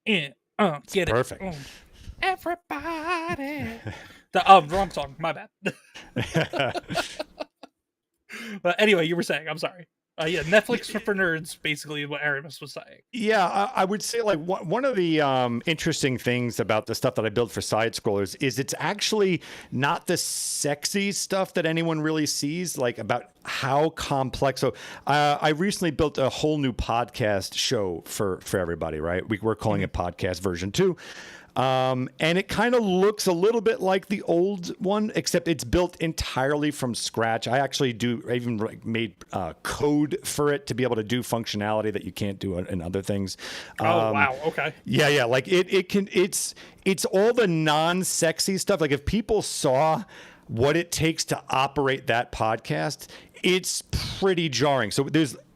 Get perfect. It. Everybody. Wrong song. My bad. But anyway, you were saying. I'm sorry. Netflix for nerds, basically what Aramis was saying. Yeah, I would say like one of the interesting things about the stuff that I built for Side-Scrollers is it's actually not the sexy stuff that anyone really sees, like about how complex. So I recently built a whole new podcast show for everybody, right? We're calling it Podcast Version 2. And it kind of looks a little bit like the old one, except it's built entirely from scratch. I even made code for it to be able to do functionality that you can't do in other things. Wow. Okay. Yeah. Like it's all the non-sexy stuff. Like if people saw what it takes to operate that podcast, it's pretty jarring. So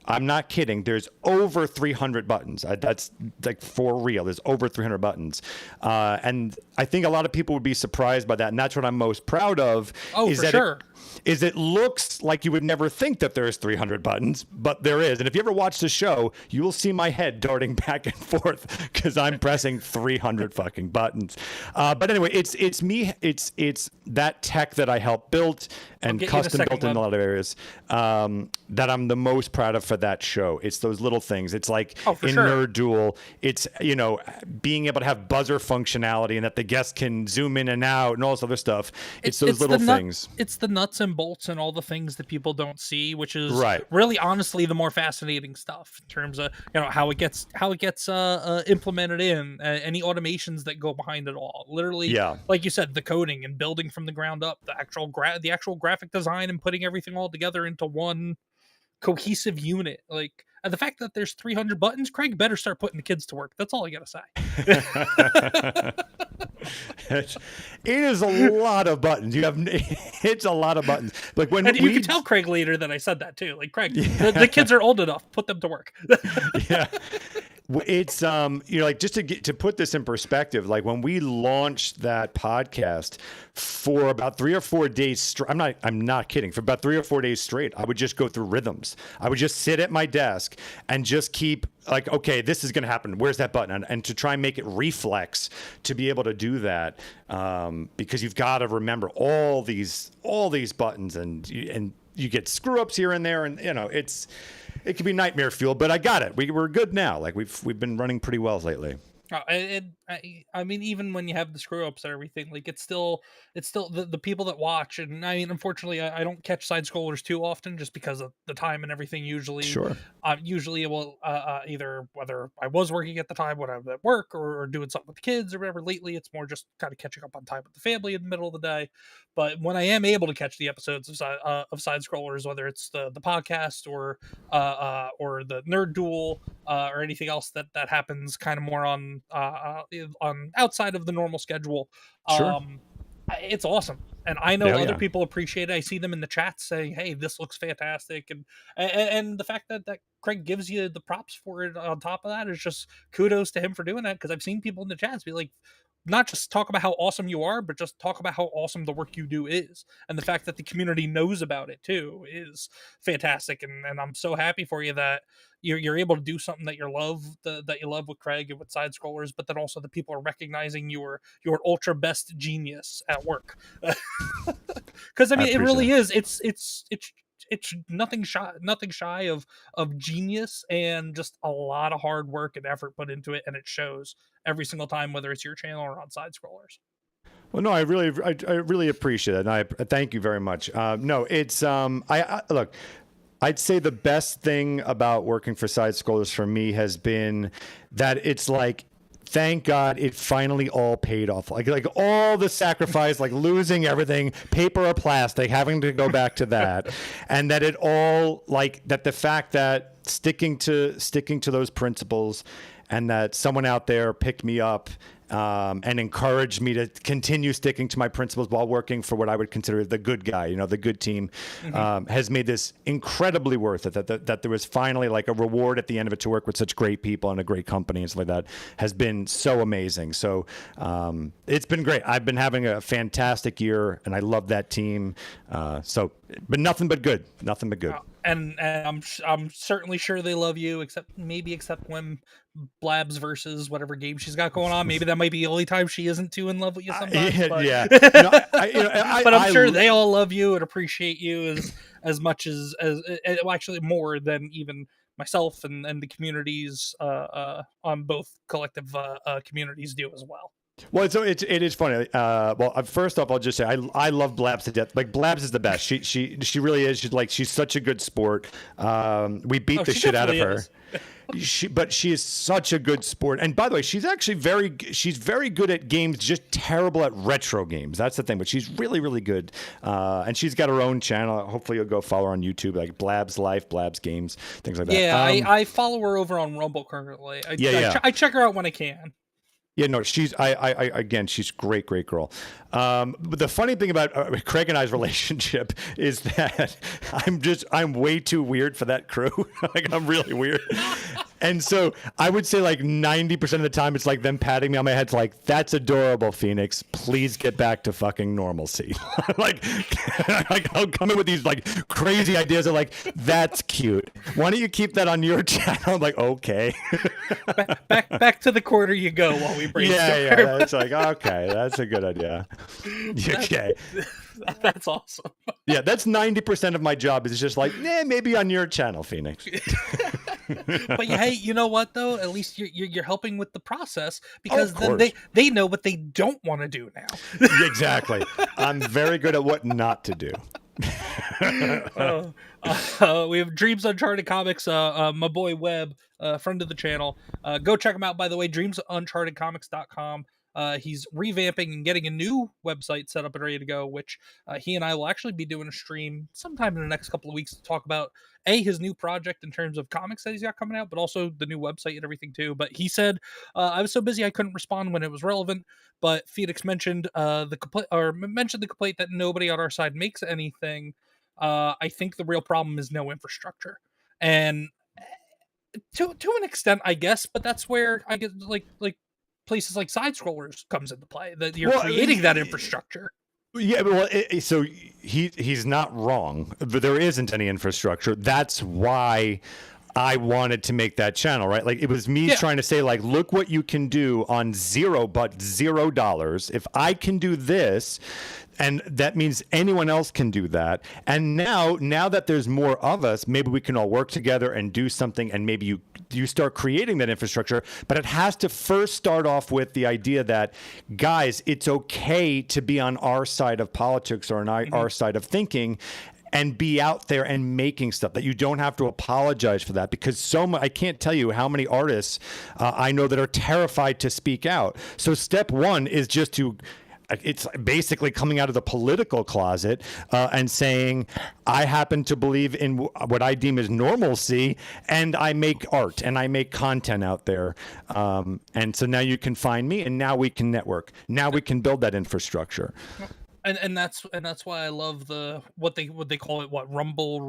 I'm not kidding. There's over 300 buttons. That's like for real. There's over 300 buttons. And I think a lot of people would be surprised by that. And that's what I'm most proud of. Oh, is for that sure. It looks like you would never think that there's 300 buttons, but there is. And if you ever watch the show, you will see my head darting back and forth because I'm pressing 300 fucking buttons. But anyway, it's me. It's that tech that I helped build and custom built in a lot of areas that I'm the most proud of for that show. It's those little things. It's like in Nerd Duel, it's, you know, being able to have buzzer functionality and that the guest can zoom in and out and all this other stuff. It's those little things. It's the nuts and bolts and all the things that people don't see, which is right. really honestly the more fascinating stuff in terms of, you know, how it gets implemented in, any automations that go behind it all. Literally, like you said, the coding and building from the ground up, the actual graphic design and putting everything all together into one cohesive unit. Like, and the fact that there's 300 buttons, Craig better start putting the kids to work. That's all I gotta say. It is a lot of buttons. It's a lot of buttons. Like when you can tell Craig later that I said that too. Like, Craig, the kids are old enough. Put them to work. Yeah. It's you know, like, just to put this in perspective, like when we launched that podcast for about 3 or 4 days straight, I'm not kidding, for about 3 or 4 days straight, I would just go through rhythms. I would just sit at my desk and just keep like, okay, this is going to happen. Where's that button? And to try and make it reflex to be able to do that, because you've got to remember all these buttons, and you get screw ups here and there, and you know, it can be nightmare fuel, but I got it. We're good now. Like we've been running pretty well lately. I mean, even when you have the screw ups and everything, like it's still the people that watch. And I mean, unfortunately, I don't catch side scrollers too often just because of the time and everything. Usually, usually it will either whether I was working at the time when I'm at work or doing something with the kids or whatever. Lately, it's more just kind of catching up on time with the family in the middle of the day. But when I am able to catch the episodes of side scrollers, whether it's the podcast or the Nerd Duel or anything else that happens kind of more on outside of the normal schedule, it's awesome. And I know other people appreciate it. I see them in the chat saying, hey, this looks fantastic. And the fact that Craig gives you the props for it on top of that is just kudos to him for doing that. Because I've seen people in the chats be like, not just talk about how awesome you are, but just talk about how awesome the work you do is. And the fact that the community knows about it too is fantastic. And I'm so happy for you that you're able to do something that you love with Craig and with side scrollers, but then also the people are recognizing your ultra best genius at work. Because I mean, it really is. It's nothing shy of genius, and just a lot of hard work and effort put into it, and it shows every single time, whether it's your channel or on side scrollers. Well, no, I really appreciate it, and I thank you very much. No, it's I look, I'd say the best thing about working for side scrollers for me has been that it's like, thank God it finally all paid off. Like all the sacrifice, like losing everything, paper or plastic, having to go back to that, and that it all, like, that the fact that sticking to those principles, and that someone out there picked me up and encouraged me to continue sticking to my principles while working for what I would consider the good guy, you know, the good team, has made this incredibly worth it. That there was finally like a reward at the end of it to work with such great people and a great company and stuff like that has been so amazing. So it's been great. I've been having a fantastic year, and I love that team. But nothing but good. Nothing but good. And I'm certainly sure they love you, except when Blabs versus whatever game she's got going on. Maybe that might be the only time she isn't too in love with you sometimes. Yeah. No, but I'm sure they all love you and appreciate you as much as well, actually more than even myself and the communities on both collective communities do as well. Well, it is funny. Well, first off, I'll just say I love Blabs to death. Like, Blabs is the best. She really is. She's such a good sport. We beat the shit out of her. But she is such a good sport. And by the way, she's actually very good at games, just terrible at retro games. That's the thing. But she's really, really good. And she's got her own channel. Hopefully you'll go follow her on YouTube, like Blabs Life, Blabs Games, things like that. Yeah, I follow her over on Rumble currently. I check her out when I can. Yeah, no, she's again, she's great girl. But the funny thing about Craig and I's relationship is that I'm way too weird for that crew. Like, I'm really weird. And so I would say like 90% of the time it's like them patting me on my head. It's like, that's adorable, Phoenix. Please get back to fucking normalcy. like I'll come in with these like crazy ideas of like, that's cute. Why don't you keep that on your channel? I'm like, okay. back to the corner you go while we brainstorm. Yeah. It's like, okay, that's a good idea. Okay. That's awesome. Yeah, that's 90% of my job is just like, maybe on your channel, Phoenix. But hey, you know what though? At least you're helping with the process, because then course. they know what they don't want to do now. Exactly. I'm very good at what not to do. We have Dreams Uncharted Comics, my boy Webb, friend of the channel. Go check him out, by the way, dreamsunchartedcomics.com. He's revamping and getting a new website set up and ready to go, which he and I will actually be doing a stream sometime in the next couple of weeks to talk about his new project in terms of comics that he's got coming out, but also the new website and everything too. But he said I was so busy I couldn't respond when it was relevant. But Phoenix mentioned the complaint that nobody on our side makes anything. I think the real problem is no infrastructure, and to an extent, I guess. But that's where I get like places like SideScrollers comes into play. That you're creating that infrastructure. Yeah, well, so he's not wrong. But there isn't any infrastructure. That's why I wanted to make that channel, right? Like, it was me trying to say, like, look what you can do on $0. If I can do this, and that means anyone else can do that. And now that there's more of us, maybe we can all work together and do something, and maybe you start creating that infrastructure. But it has to first start off with the idea that, guys, it's okay to be on our side of politics or on our side of thinking, and be out there and making stuff, that you don't have to apologize for that, because I can't tell you how many artists I know that are terrified to speak out. So step one is just it's basically coming out of the political closet and saying, I happen to believe in what I deem as normalcy, and I make art and I make content out there. And so now you can find me, and now we can network. Now we can build that infrastructure. And that's why I love what they call it, Rumble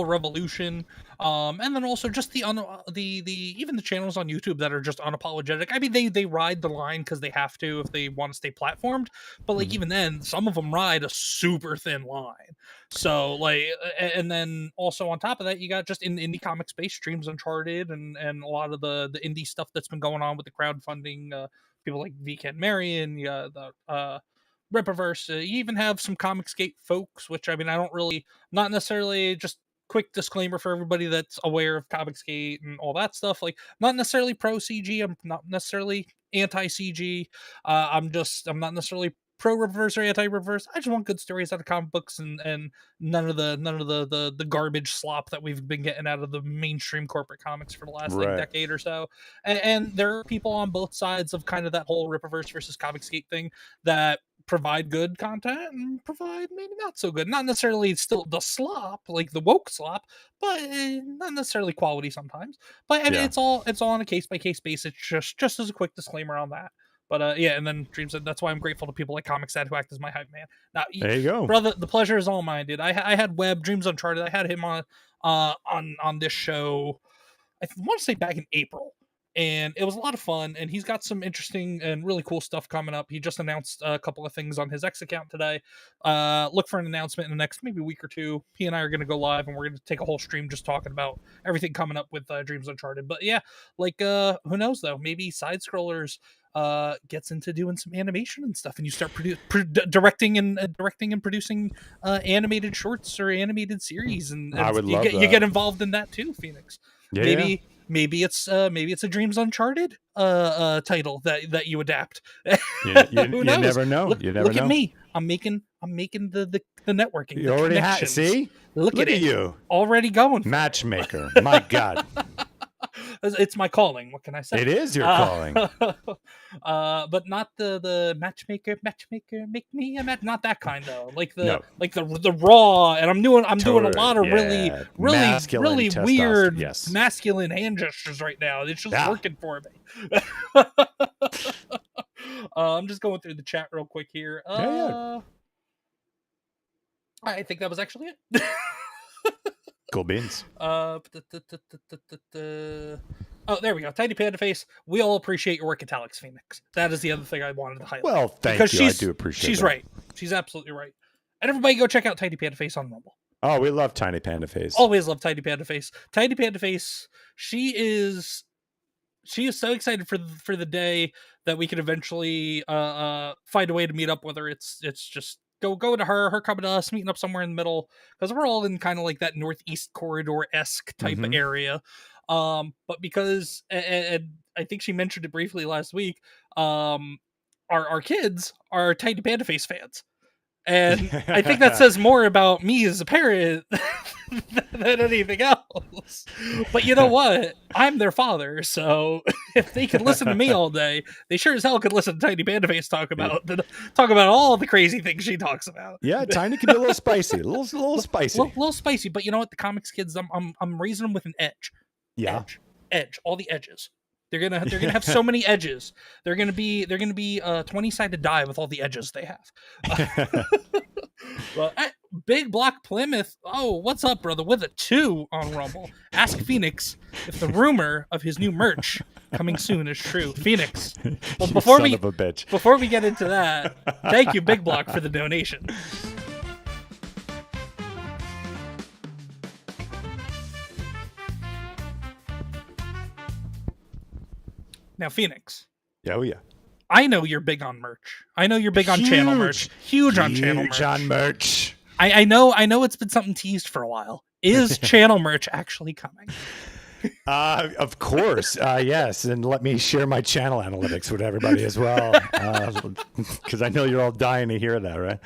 Revolution, and then also just the even the channels on YouTube that are just unapologetic. I mean, they ride the line because they have to if they want to stay platformed, but like even then, some of them ride a super thin line. So like, and then also on top of that, you got just in the indie comic space, Dreams Uncharted, and a lot of the indie stuff that's been going on with the crowdfunding. People like VCan Marion, the Rippaverse. You even have some Comicsgate folks, which I mean, not necessarily, just quick disclaimer for everybody that's aware of Comicsgate and all that stuff. Like, not necessarily pro CG. I'm not necessarily anti CG. I'm not necessarily pro reverse or anti reverse. I just want good stories out of comic books, and none of the garbage slop that we've been getting out of the mainstream corporate comics for the last like decade or so. And there are people on both sides of kind of that whole Rippaverse versus Comicsgate thing that provide good content and provide maybe not so good. Not necessarily still the slop, like the woke slop, but not necessarily quality sometimes. But I mean, it's all on a case by case basis. Just as a quick disclaimer on that. But and then Dreams. That's why I'm grateful to people like ComixDad who act as my hype man. Now, there you go, brother. The pleasure is all mine, dude. I had Webb, Dreams Uncharted. I had him on this show. I want to say back in April. And it was a lot of fun, and he's got some interesting and really cool stuff coming up. He just announced a couple of things on his X account today. Look for an announcement in the next maybe week or two. He and I are going to go live, and we're going to take a whole stream just talking about everything coming up with Dreams Uncharted. But yeah, like who knows though? Maybe SideScrollers gets into doing some animation and stuff, and you start directing and producing animated shorts or animated series, and I would love that. You get involved in that too, Phoenix. Yeah, Maybe it's a Dreams Uncharted title that you adapt. You never know. Look at me. I'm making the networking. You already have. See, look at you already going. Matchmaker. My God. It's my calling. What can I say? It is your calling. But not the matchmaker, make me a match. Not that kind though. Like the raw. And I'm doing a lot of really weird masculine hand gestures right now. It's just working for me. I'm just going through the chat real quick here. Yeah. I think that was actually it. Cool beans. Oh, there we go. Tiny Panda Face. We all appreciate your work at Alex Phoenix. That is the other thing I wanted to highlight. Well, thank because you. I do appreciate she's that. right. She's absolutely right. And everybody go check out Tiny Panda Face on Rumble. Oh, we love Tiny Panda Face. Always love Tiny Panda Face. Tiny Panda Face, she is so excited for the day that we can eventually find a way to meet up, whether it's just go to her coming to us, meeting up somewhere in the middle, because we're all in kind of like that northeast corridor-esque type of area. But because, and I think she mentioned it briefly last week, our kids are Tiny Panda Face fans. And I think that says more about me as a parent than anything else. But you know what? I'm their father, so if they could listen to me all day, they sure as hell could listen to Tiny Panda Face talk about all the crazy things she talks about. Yeah, Tiny can be a little spicy, a little spicy, little spicy. But you know what? The comics kids, I'm raising them with an edge. Yeah, edge, all the edges. They're gonna have so many edges. They're gonna be 20-sided die with all the edges they have. Well, Big Block Plymouth. Oh, what's up, brother? With a 2 on Rumble. Ask Phoenix if the rumor of his new merch coming soon is true. Phoenix. Well, before we get into that, thank you, Big Block, for the donation. Now, Phoenix. Oh, yeah. I know you're big on merch. I know you're big on channel merch. Huge on channel merch. Huge on merch. I know it's been something teased for a while. Is channel merch actually coming? Of course. Yes. And let me share my channel analytics with everybody as well. Because I know you're all dying to hear that, right?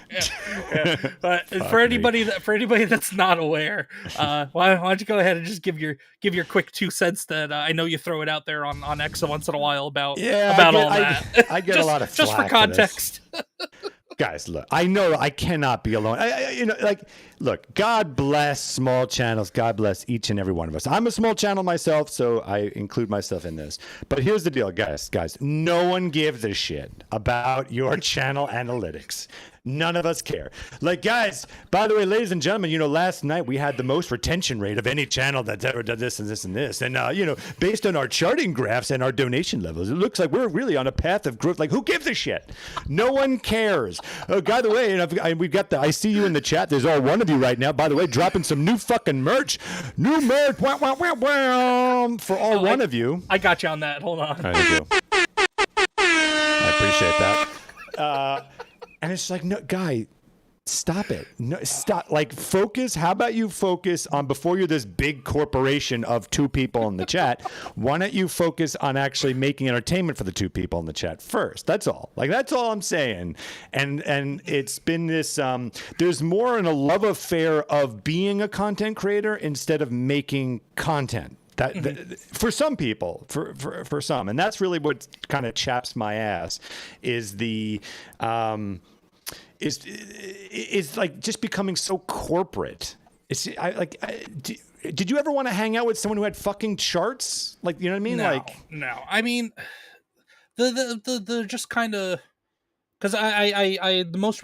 Yeah. But for anybody that's not aware, why don't you go ahead and just give your quick 2 cents that I know you throw it out there on X once in a while about all that. I get a lot of flack just for context. Guys, look, I know I cannot be alone. Look, God bless small channels. God bless each and every one of us. I'm a small channel myself, so I include myself in this. But here's the deal, guys. No one gives a shit about your channel analytics. None of us care. Like, guys, by the way, ladies and gentlemen, last night we had the most retention rate of any channel that's ever done this and this and this. And, based on our charting graphs and our donation levels, it looks like we're really on a path of growth. Like, who gives a shit? No one cares. By the way, we've got I see you in the chat. There's all one of you right now, by the way, dropping some new fucking merch. New merch. Wah, wah, wah, wah, for all one of you. I got you on that. Hold on. Thank you. I appreciate that. And it's like, no, guy, stop it. No, stop. Like, focus. How about you focus on, before you're this big corporation of 2 people in the chat, why don't you focus on actually making entertainment for the 2 people in the chat first? That's all. Like, that's all I'm saying. And it's been this, there's more in a love affair of being a content creator instead of making content. That for some people, for some, and that's really what kind of chaps my ass is the is like just becoming so corporate. Did you ever want to hang out with someone who had fucking charts? Like, you know what I mean? No. I mean, the just kind of, because I the most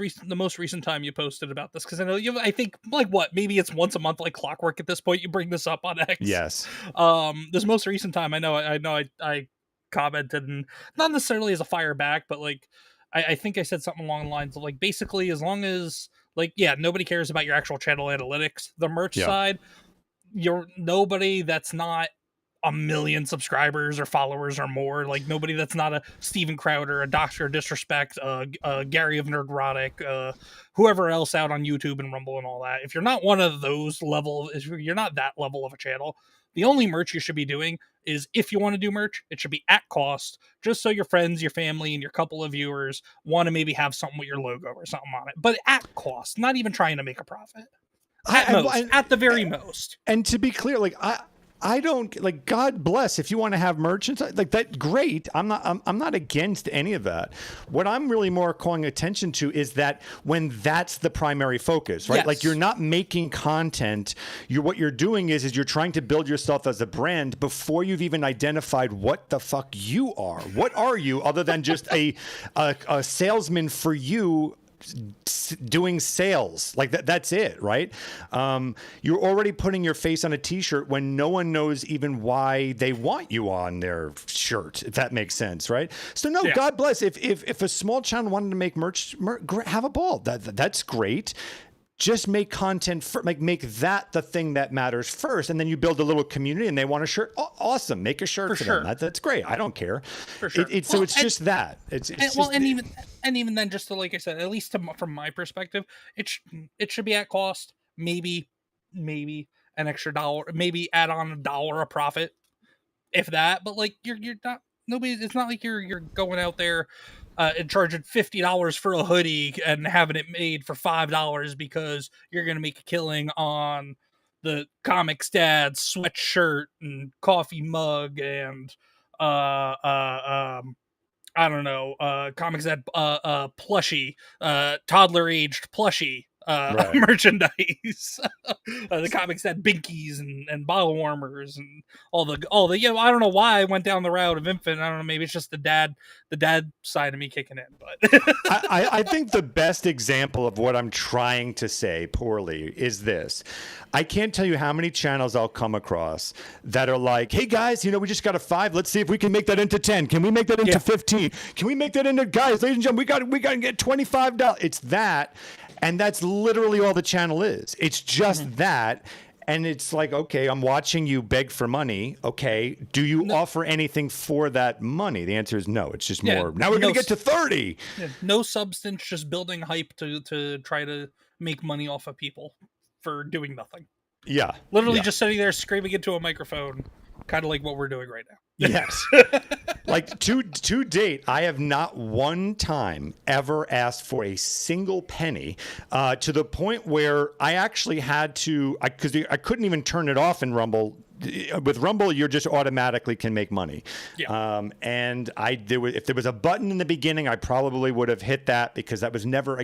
recent time you posted about this, because I know I think maybe it's once a month, like clockwork at this point, you bring this up on X. Yes. This most recent time, I commented, and not necessarily as a fire back, but like I think I said something along the lines of, like, basically, as long as, like, yeah, nobody cares about your actual channel analytics, the merch side, you're nobody that's not 1 million subscribers or followers or more, like nobody that's not a Steven Crowder, a Dr. Disrespect, Gary of Nerdrotic, whoever else out on YouTube and Rumble and all that. If you're not one of those level, if you're not that level of a channel, the only merch you should be doing is, if you want to do merch, it should be at cost, just so your friends, your family, and your couple of viewers want to maybe have something with your logo or something on it. But at cost, not even trying to make a profit. At the very most. And to be clear, like, I don't like, God bless if you want to have merchants like that. Great. I'm not against any of that. What I'm really more calling attention to is that when that's the primary focus, right? Yes. Like you're not making content. What you're doing is you're trying to build yourself as a brand before you've even identified what the fuck you are. What are you other than just a salesman for you doing sales? Like that's it, right? You're already putting your face on a t-shirt when no one knows even why they want you on their shirt, if that makes sense, right? So no, God bless if a small channel wanted to make merch, have a ball. That's great. Just make content make that the thing that matters first, and then you build a little community and they want a shirt. Awesome, make a shirt for them. That's great. I don't care. For sure. So it's just that. Even then, just to, like I said, at least from my perspective, it should be at cost. Maybe an extra $1. Maybe add on $1 of profit, if that. But like you're not nobody. It's not like you're going out there and charging $50 for a hoodie and having it made for $5 because you're going to make a killing on the ComixDad sweatshirt and coffee mug and I don't know, ComixDad plushie, toddler aged plushie merchandise. The ComixDad binkies and bottle warmers and all the I don't know why I went down the route of infant. I don't know, maybe it's just the dad side of me kicking in. But I think the best example of what I'm trying to say poorly is this. I can't tell you how many channels I'll come across that are like, hey guys, we just got a 5. Let's see if we can make that into 10. Can we make that into 15? Can we make that into, guys, ladies and gentlemen, we got to get $25. It's that. And that's literally all the channel is. It's just that. And it's like, okay, I'm watching you beg for money. Okay. Do you offer anything for that money? The answer is no. It's just more. Now we're going to get to 30. No substance, just building hype to try to make money off of people for doing nothing. Yeah. Literally just sitting there screaming into a microphone, kind of like what we're doing right now. Yes. Like to date, I have not one time ever asked for a single penny, to the point where I actually had to, because I couldn't even turn it off in Rumble. With Rumble, you just automatically can make money. Yeah. And if there was a button in the beginning, I probably would have hit that, because that was never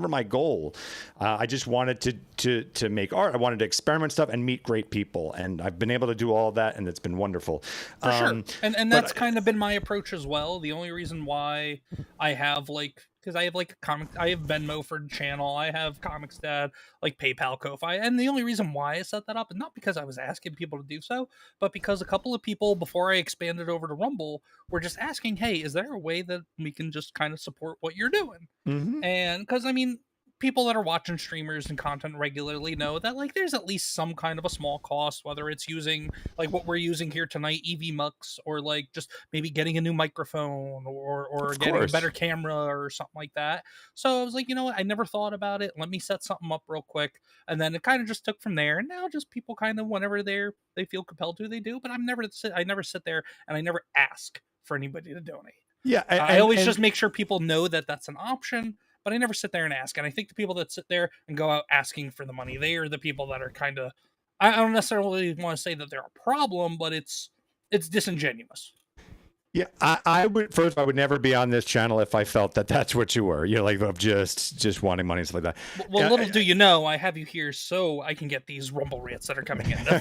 my goal. I just wanted to make art. I wanted to experiment stuff and meet great people. And I've been able to do all of that, and it's been wonderful. For sure. And that's kind of been my approach as well. The only reason why I have because I have I have Venmo for the channel, I have ComixDad, like PayPal, Ko-Fi, and the only reason why I set that up is not because I was asking people to do so, but because a couple of people before I expanded over to Rumble were just asking, hey, is there a way that we can just kind of support what you're doing? Mm-hmm. And because people that are watching streamers and content regularly know that there's at least some kind of a small cost, whether it's using what we're using here tonight, EV Mux, or just maybe getting a new microphone or getting a better camera or something like that. So I was like, I never thought about it. Let me set something up real quick. And then it kind of just took from there. And now just people kind of, whenever they feel compelled to, they do. But I never sit there and I never ask for anybody to donate. Yeah. I always just make sure people know that that's an option. But I never sit there and ask. And I think the people that sit there and go out asking for the money, they are the people that are kind of, I don't necessarily want to say that they're a problem, but it's disingenuous. Yeah, I would never be on this channel if I felt that that's what you were. Of just wanting money and stuff like that. Well, little do you know, I have you here so I can get these Rumble rants that are coming in. The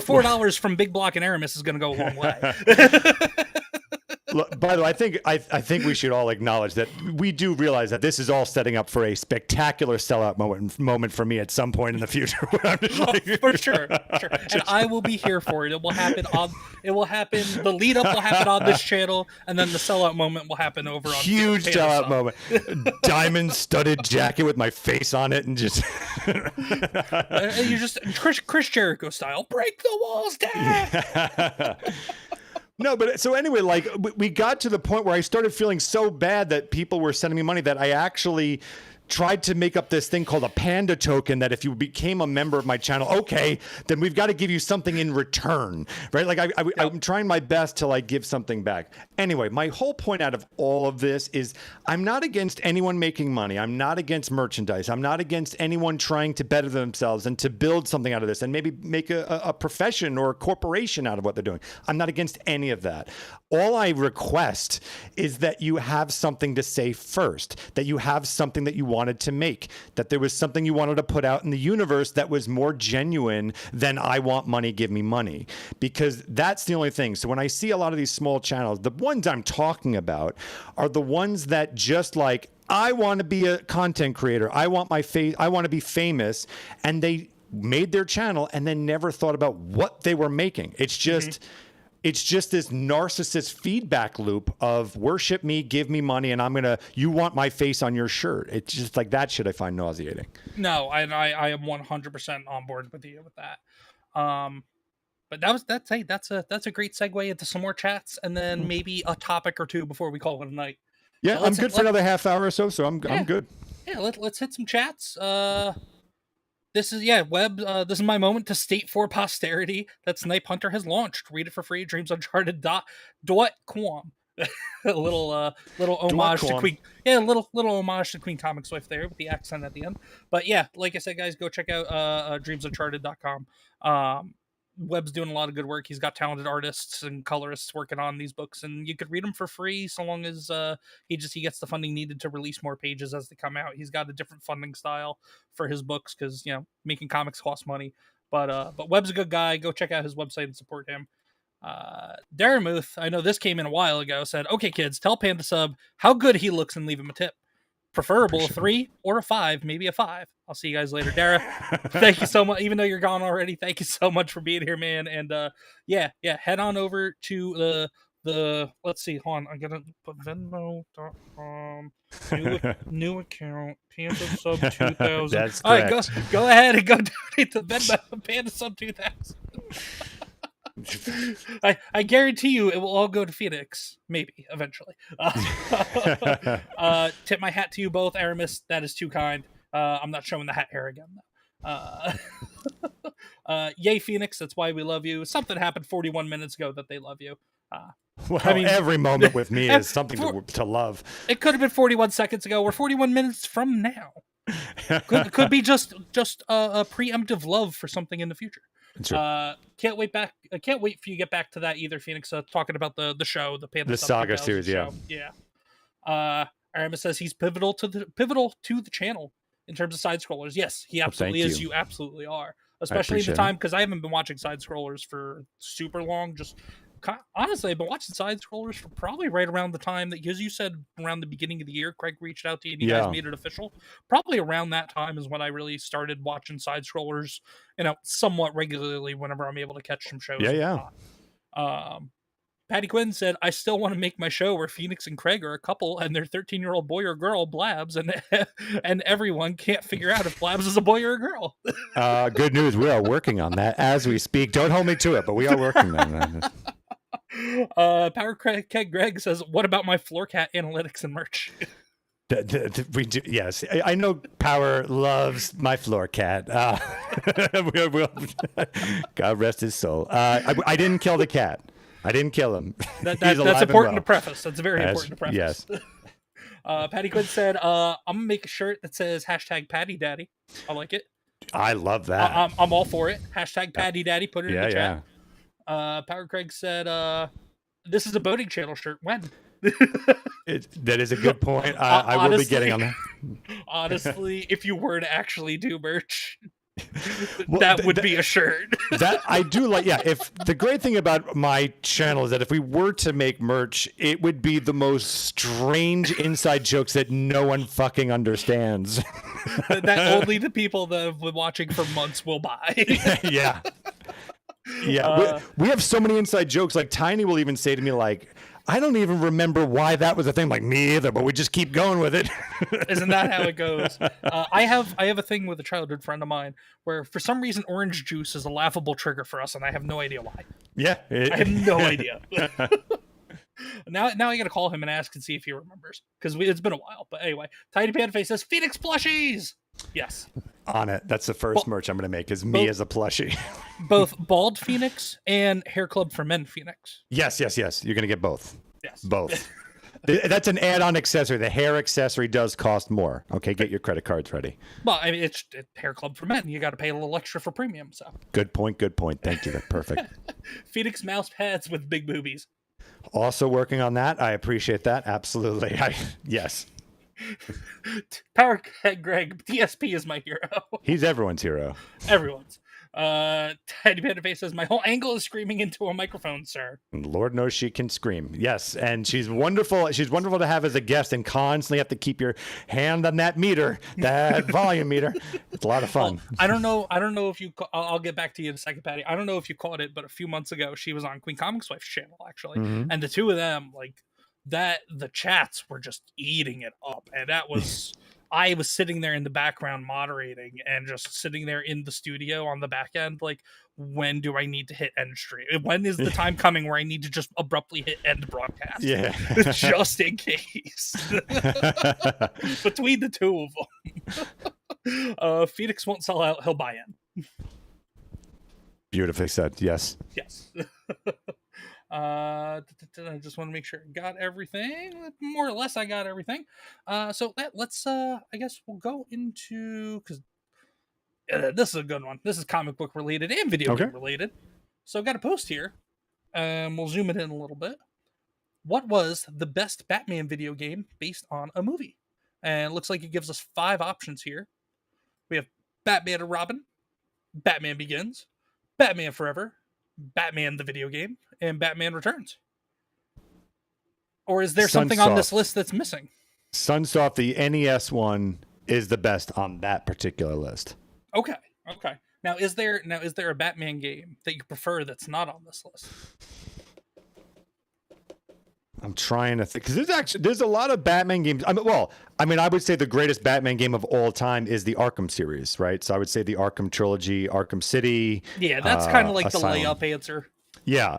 $4 from Big Block and Aramis is going to go a long way. Look, by the way, I think we should all acknowledge that we do realize that this is all setting up for a spectacular sellout moment for me at some point in the future. For sure. And I will be here for it. It will happen. The lead up will happen on this channel, and then the sellout moment will happen over on huge sellout moment. Diamond studded jacket with my face on it, and just you're just Chris Jericho style. Break the walls down. Yeah. No, but so anyway, we got to the point where I started feeling so bad that people were sending me money that I actually tried to make up this thing called a panda token that if you became a member of my channel, okay, then we've got to give you something in return, right? Like I'm trying my best to like give something back. Anyway, my whole point out of all of this is I'm not against anyone making money. I'm not against merchandise. I'm not against anyone trying to better themselves and to build something out of this and maybe make a profession or a corporation out of what they're doing. I'm not against any of that. All I request is that you have something to say first, that you have something that you wanted to make, that there was something you wanted to put out in the universe that was more genuine than I want money, give me money, because that's the only thing. So when I see a lot of these small channels, the ones I'm talking about are the ones that just like, I want to be a content creator. I want my face. I want to be famous. And they made their channel and then never thought about what they were making. It's just, it's just this narcissist feedback loop of worship me, give me money, and you want my face on your shirt. It's just like that shit I find nauseating. No, I am 100% on board with you with that. But that's a great segue into some more chats and then maybe a topic or two before we call it a night. Yeah, I'm good for another half hour or so I'm good. Yeah, let's hit some chats. This is Web. This is my moment to state for posterity that Snipe Hunter has launched. Read it for free. DreamsUncharted.com. a little homage to Queen. Yeah, a little homage to Queen Comic Swift there with the accent at the end. But yeah, like I said, guys, go check out DreamsUncharted.com. Webb's doing a lot of good work. He's got talented artists and colorists working on these books, and you could read them for free so long as he gets the funding needed to release more pages as they come out. He's got a different funding style for his books because making comics costs money. But Webb's a good guy. Go check out his website and support him. Daramuth, I know this came in a while ago, said, "Okay, kids, tell PandaSub how good he looks and leave him a tip. Preferable a 3 or a 5, maybe a 5. I'll see you guys later." Dara, thank you so much. Even though you're gone already, thank you so much for being here, man. And head on over to the let's see, hold on, I gotta put Venmo.com new account PandaSub2000. That's all correct. right, go ahead and go donate to Venmo PandaSub2000. I guarantee you it will all go to Phoenix, maybe eventually. Tip my hat to you both, Aramis. That is too kind. I'm not showing the hat here again though. Yay, Phoenix! That's why we love you. Something happened 41 minutes ago that they love you. Well, I mean, every moment with me is something to love. It could have been 41 seconds ago. We're 41 minutes from now. Could be just a preemptive love for something in the future. Sure. Can't wait for you to get back to that either, Phoenix. Talking about the show, the PandaSub Saga series, show. Aramis says he's pivotal to the channel in terms of side scrollers. Yes, he absolutely is. You absolutely are, especially in the time because I haven't been watching side scrollers for super long. Honestly, I've been watching side scrollers for probably right around the time that, because you said around the beginning of the year, Craig reached out to you and you guys made it official. Probably around that time is when I really started watching side scrollers, somewhat regularly whenever I'm able to catch some shows. Patty Quinn said, "I still want to make my show where Phoenix and Craig are a couple and their 13-year-old boy or girl, Blabs, and everyone can't figure out if Blabs is a boy or a girl." Good news. We are working on that as we speak. Don't hold me to it, but we are working on that. Power Keg Greg says, "What about my floor cat analytics and merch?" We do, yes. I know Power loves my floor cat. God rest his soul. I didn't kill the cat. I didn't kill him. That's important to preface. That's very important to preface. Yes. Patty Quinn said, "I'm gonna make a shirt that says #PattyDaddy. I like it. I love that. I'm all for it. #PattyDaddy. Put it in the chat. Yeah. Power Craig said, "This is a boating channel shirt. When?" That is a good point. I will be getting on that. Honestly, if you were to actually do merch, that would be a shirt. That I do like. Yeah. If the great thing about my channel is that if we were to make merch, it would be the most strange inside jokes that no one fucking understands. That only the people that have been watching for months will buy. Yeah. Yeah. We have so many inside jokes. Like Tiny will even say to me, like, "I don't even remember why that was a thing." Like, me either, but we just keep going with it. Isn't that how it goes? I have a thing with a childhood friend of mine where for some reason orange juice is a laughable trigger for us, and I have no idea why. Yeah. I have no idea. Now I gotta call him and ask and see if he remembers, because it's been a while. But anyway, Tiny Panda Face says Phoenix plushies. Yes, On it. That's the first merch I'm going to make is me as a plushie. both Bald Phoenix and Hair Club for Men Phoenix. Yes. You're going to get both. Yes, Both. That's an add-on accessory. The hair accessory does cost more. Okay, get your credit cards ready. Well, I mean, it's Hair Club for Men. You got to pay a little extra for premium. So Good point. Thank you. That's perfect. Phoenix mouse pads with big boobies. Also working on that. I appreciate that. Absolutely. Yes. Power Greg, DSP is my hero. He's everyone's hero. Everyone's. Teddy Panda Face says, my whole angle is screaming into a microphone, sir. And Lord knows she can scream. Yes, and she's wonderful. She's wonderful to have as a guest, and constantly have to keep your hand on that meter, that volume meter. It's a lot of fun. Well, I don't know if you. I'll get back to you in a second, Patty. I don't know if you caught it, but a few months ago, she was on Queen Comics Wife's channel actually, and the two of them, like that, the chats were just eating it up, and that was. I was sitting there in the background moderating and just sitting there in the studio on the back end, like, when do I need to hit end stream? When is the time coming where I need to just abruptly hit end broadcast? Yeah. Just in case. Between the two of them. Phoenix won't sell out, he'll buy in. Beautifully said. Yes. Yes. I just want to make sure I got everything. More or less, I got everything. So let's I guess we'll go into, because this is a good one. This is comic book related and video game related. So I've got a post here. We'll zoom it in a little bit. What was the best Batman video game based on a movie? And it looks like it gives us 5 options here. We have Batman and Robin, Batman Begins, Batman Forever, Batman the video game, and Batman Returns. Or is there something on this list that's missing? Sunsoft, the NES one, is the best on that particular list. Okay. Now is there a Batman game that you prefer that's not on this list? I'm trying to think, because there's a lot of Batman games. I would say the greatest Batman game of all time is the Arkham series, right? So I would say the Arkham trilogy, Arkham City. Yeah, that's kind of like Asylum. the layup answer. Yeah,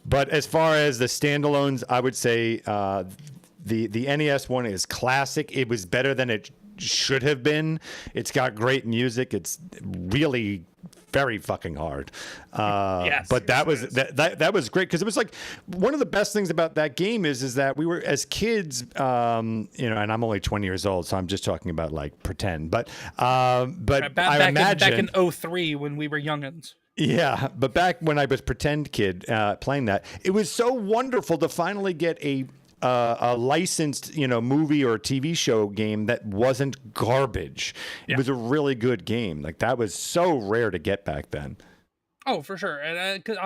but as far as the standalones, I would say the NES one is classic. It was better than it should have been. It's got great music. It's really very fucking hard. Yes, but that was great, because it was like one of the best things about that game is that we were, as kids, and I'm only 20 years old, so I'm just talking about like pretend. But I imagine back in 2003 when we were youngins. Yeah, but back when I was pretend kid playing that, it was so wonderful to finally get a licensed, movie or TV show game that wasn't garbage. Yeah. It was a really good game. Like, that was so rare to get back then. Oh, for sure. And cause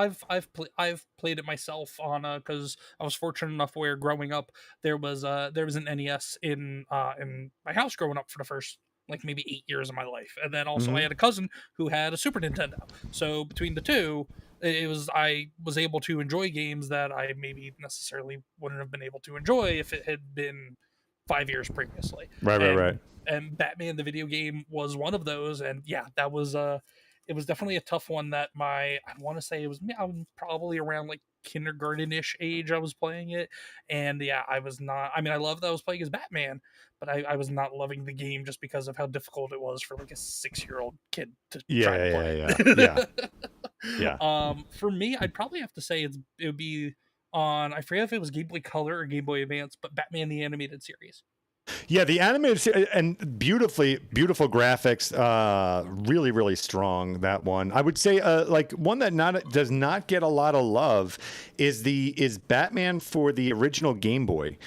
I've played it myself on because I was fortunate enough where growing up there was an NES in my house growing up for the first like maybe 8 years of my life, and then also I had a cousin who had a Super Nintendo. So between the two, I was able to enjoy games that I maybe necessarily wouldn't have been able to enjoy if it had been 5 years previously. Right. And Batman the video game was one of those, and yeah, that was it was definitely a tough one that I want to say I was probably around like kindergarten-ish age I was playing it, and yeah, I was not, I loved that I was playing as Batman, but I was not loving the game just because of how difficult it was for like a 6-year-old kid to try to play. Yeah. For me, I'd probably have to say it would be on, I forget if it was Game Boy Color or Game Boy Advance, but Batman the Animated Series. Yeah, the animated and beautiful graphics, really, really strong. That one, I would say, like one that does not get a lot of love is Batman for the original Game Boy.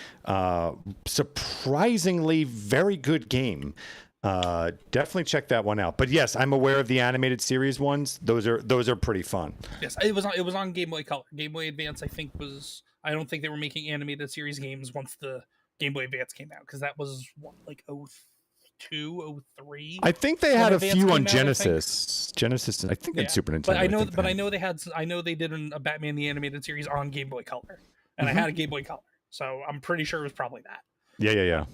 Surprisingly, very good game. Definitely check that one out. But yes, I'm aware of the animated series ones. Those are pretty fun. Yes, it was on Game Boy Color. Game Boy Advance, I think I don't think they were making animated series games once the Game Boy Advance came out, because that was like 02, 03. I think they had a few on Genesis. Genesis, I think, and Super Nintendo. But I know they did a Batman the Animated Series on Game Boy Color, and I had a Game Boy Color, so I'm pretty sure it was probably that. Yeah.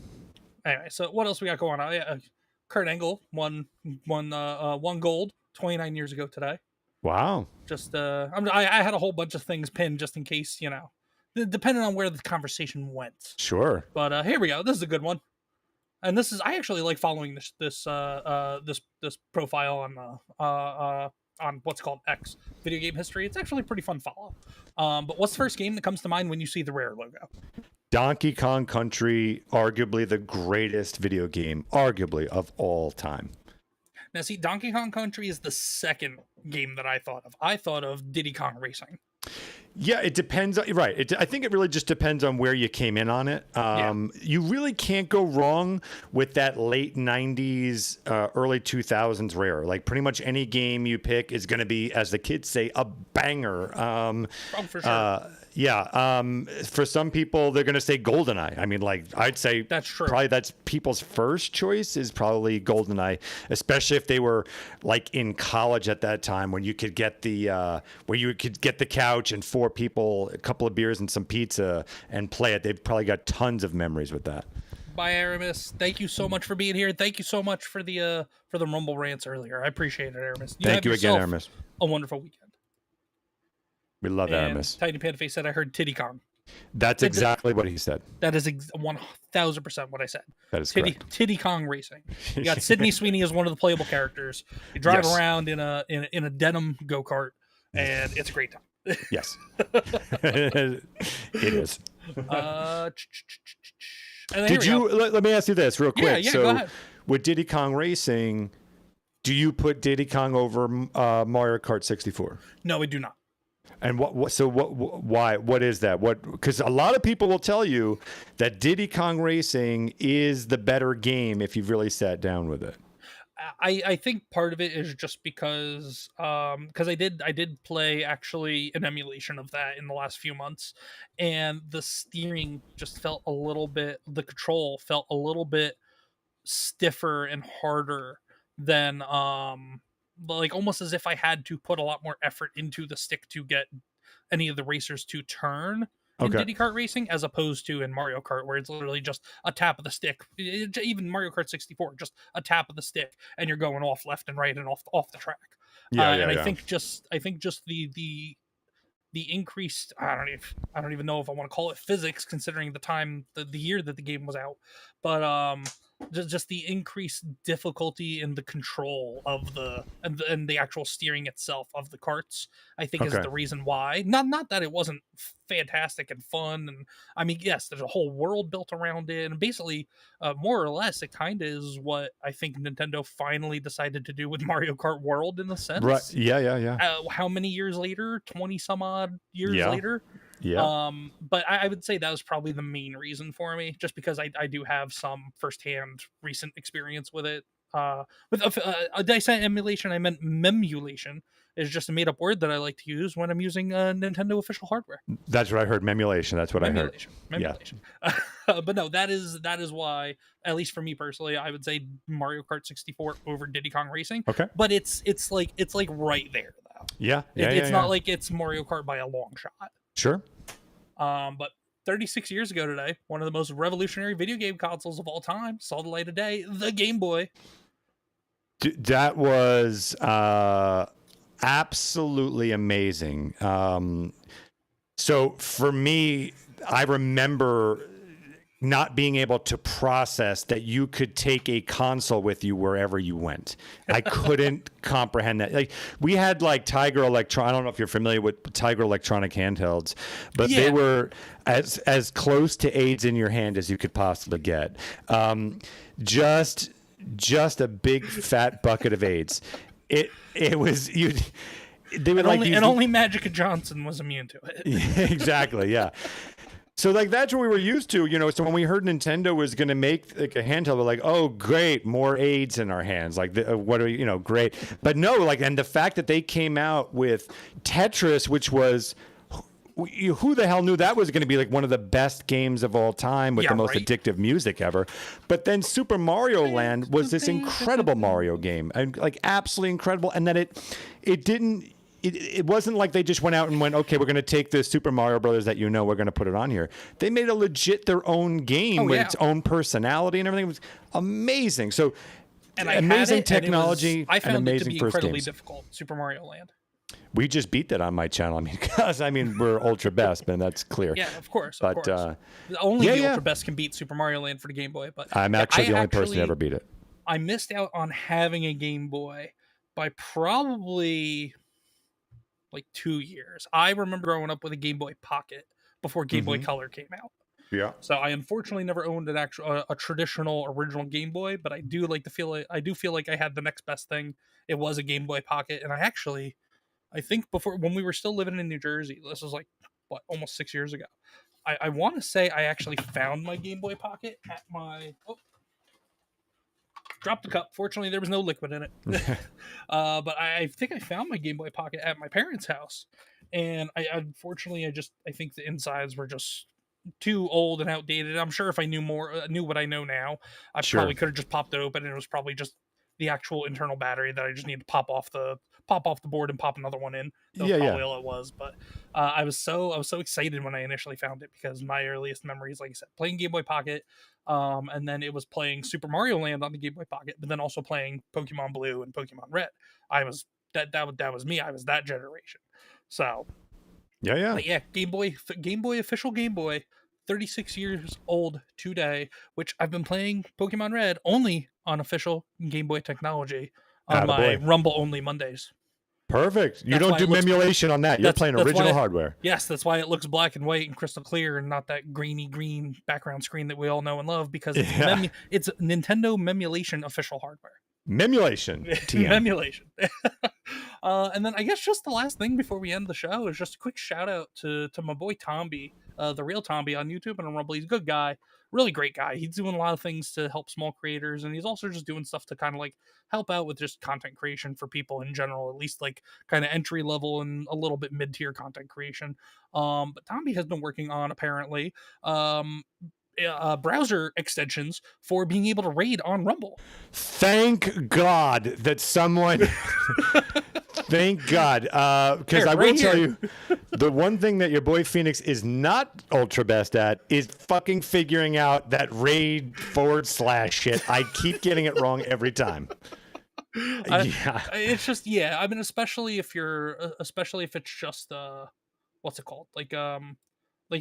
Anyway, so what else we got going on? Kurt Angle won gold 29 years ago today. Wow. Just I had a whole bunch of things pinned just in case, depending on where the conversation went. Sure. But here we go. This is a good one. And this is, I actually like following this profile on what's called X, video game history. It's actually a pretty fun follow. But what's the first game that comes to mind when you see the Rare logo? Donkey Kong Country, arguably the greatest video game, arguably, of all time. Now, see, Donkey Kong Country is the second game that I thought of. I thought of Diddy Kong Racing. Yeah, it depends. Right. I think it really just depends on where you came in on it. You really can't go wrong with that late 90s, early 2000s Rare. Like pretty much any game you pick is going to be, as the kids say, a banger. For sure. For some people, they're going to say GoldenEye. I mean, like, I'd say that's true. Probably that's people's first choice is probably GoldenEye, especially if they were like in college at that time when you could get the couch and 4 people, a couple of beers and some pizza and play it. They've probably got tons of memories with that. Bye, Aramis. Thank you so much for being here. Thank you so much for the Rumble rants earlier. I appreciate it, Aramis. Thank you again, Aramis. A wonderful weekend. We love Aramis. Tiny Panda Face said, I heard Titty Kong. That's exactly what he said. That is 1000% what I said. That is correct. Titty Kong Racing. You got Sydney Sweeney as one of the playable characters. You drive around in a denim go-kart, and it's a great time. Yes. It is. Did you let me ask you this real quick? Yeah, so go ahead. With Diddy Kong Racing, do you put Diddy Kong over Mario Kart 64? No, we do not. And why? What is that? Because a lot of people will tell you that Diddy Kong Racing is the better game if you've really sat down with it. I think part of it is just because I did play actually an emulation of that in the last few months, and the steering just felt a little bit, the control felt a little bit stiffer and harder than like almost as if I had to put a lot more effort into the stick to get any of the racers to turn in Diddy Kart Racing, as opposed to in Mario Kart, where it's literally just a tap of the stick. Even Mario Kart 64, just a tap of the stick, and you're going off left and right and off the track. I think just the increased, I don't even know if I want to call it physics, considering the time, the year that the game was out, but just the increased difficulty in the control of and the actual steering itself of the carts, I think is the reason why. Not that it wasn't fantastic and fun, and I mean, yes, there's a whole world built around it, and basically, more or less, it kind of is what I think Nintendo finally decided to do with Mario Kart World, in a sense. Right? Yeah. How many years later? 20 some odd years later. Yeah. But I would say that was probably the main reason for me, just because I do have some firsthand recent experience with it. With did I say emulation? I meant memulation. Is just a made up word that I like to use when I'm using Nintendo official hardware. That's what I heard. Memulation. That's what I heard. Memulation. Yeah. But no, that is why, at least for me personally, I would say Mario Kart 64 over Diddy Kong Racing. Okay. But it's like right there though. Yeah. It's not like it's Mario Kart by a long shot. Sure. But 36 years ago today, one of the most revolutionary video game consoles of all time saw the light of day, the Game Boy. That was absolutely amazing. So for me, I remember not being able to process that you could take a console with you wherever you went. I couldn't comprehend that. Like, we had like Tiger Electron. I don't know if you're familiar with Tiger Electronic handhelds, but they were as close to AIDS in your hand as you could possibly get. Just a big fat bucket of AIDS. It was you. They would only Magic Johnson was immune to it. Exactly. Yeah. So like that's what we were used to, So when we heard Nintendo was going to make like a handheld, we're like, oh great, more AIDS in our hands. Like what are great. But no, like, and the fact that they came out with Tetris, which was, who the hell knew that was going to be like one of the best games of all time with the most addictive music ever. But then Super Mario Land was this incredible Mario game, and like absolutely incredible. And that it wasn't like they just went out and went, okay, we're going to take the Super Mario Brothers that we're going to put it on here. They made a legit their own game with its own personality and everything. It was amazing. So, and amazing technology. I found and amazing it to be first incredibly games. difficult. Super Mario Land. We just beat that on my channel. I mean, because we're ultra best, man. That's clear. Yeah, of course. But Only the Ultra Best can beat Super Mario Land for the Game Boy. But I'm actually the only person to ever beat it. I missed out on having a Game Boy by probably like 2 years. I remember growing up with a Game Boy Pocket before Game Boy Color came out. Yeah. So I unfortunately never owned an actual a traditional original Game Boy, but I do feel like I had the next best thing. It was a Game Boy Pocket, and I think before, when we were still living in New Jersey, this was like almost 6 years ago. I want to say I actually found my Game Boy Pocket at my dropped the cup. Fortunately, there was no liquid in it. But I think I found my Game Boy Pocket at my parents' house, and I think the insides were just too old and outdated. I'm sure if I knew what I know now, I probably could have just popped it open, and it was probably just the actual internal battery that I just need to pop off the board and pop another one in. That's probably all it was. But I was so excited when I initially found it, because my earliest memories, like I said, playing Game Boy Pocket, and then it was playing Super Mario Land on the Game Boy Pocket, but then also playing Pokemon Blue and Pokemon Red. I was that was me. I was that generation. So but yeah, Game Boy official Game Boy, 36 years old today, which I've been playing Pokemon Red only on official Game Boy technology on my Rumble only Mondays. Perfect. You don't do memulation on that. You're playing original hardware. Yes, that's why it looks black and white and crystal clear and not that grainy green background screen that we all know and love, because it's Nintendo memulation official hardware. Memulation. Memulation. And then I guess just the last thing before we end the show is just a quick shout out to my boy Tomby, the real Tomby on YouTube and on Rumble. He's a good guy, really great guy. He's doing a lot of things to help small creators, and he's also just doing stuff to kind of like help out with just content creation for people in general, at least like kind of entry level and a little bit mid-tier content creation. But Tomby has been working on apparently browser extensions for being able to raid on Rumble. Thank God that someone thank God, because I will tell you, the one thing that your boy Phoenix is not ultra best at is fucking figuring out that raid / shit. I keep getting it wrong every time. It's just especially if it's just what's it called, like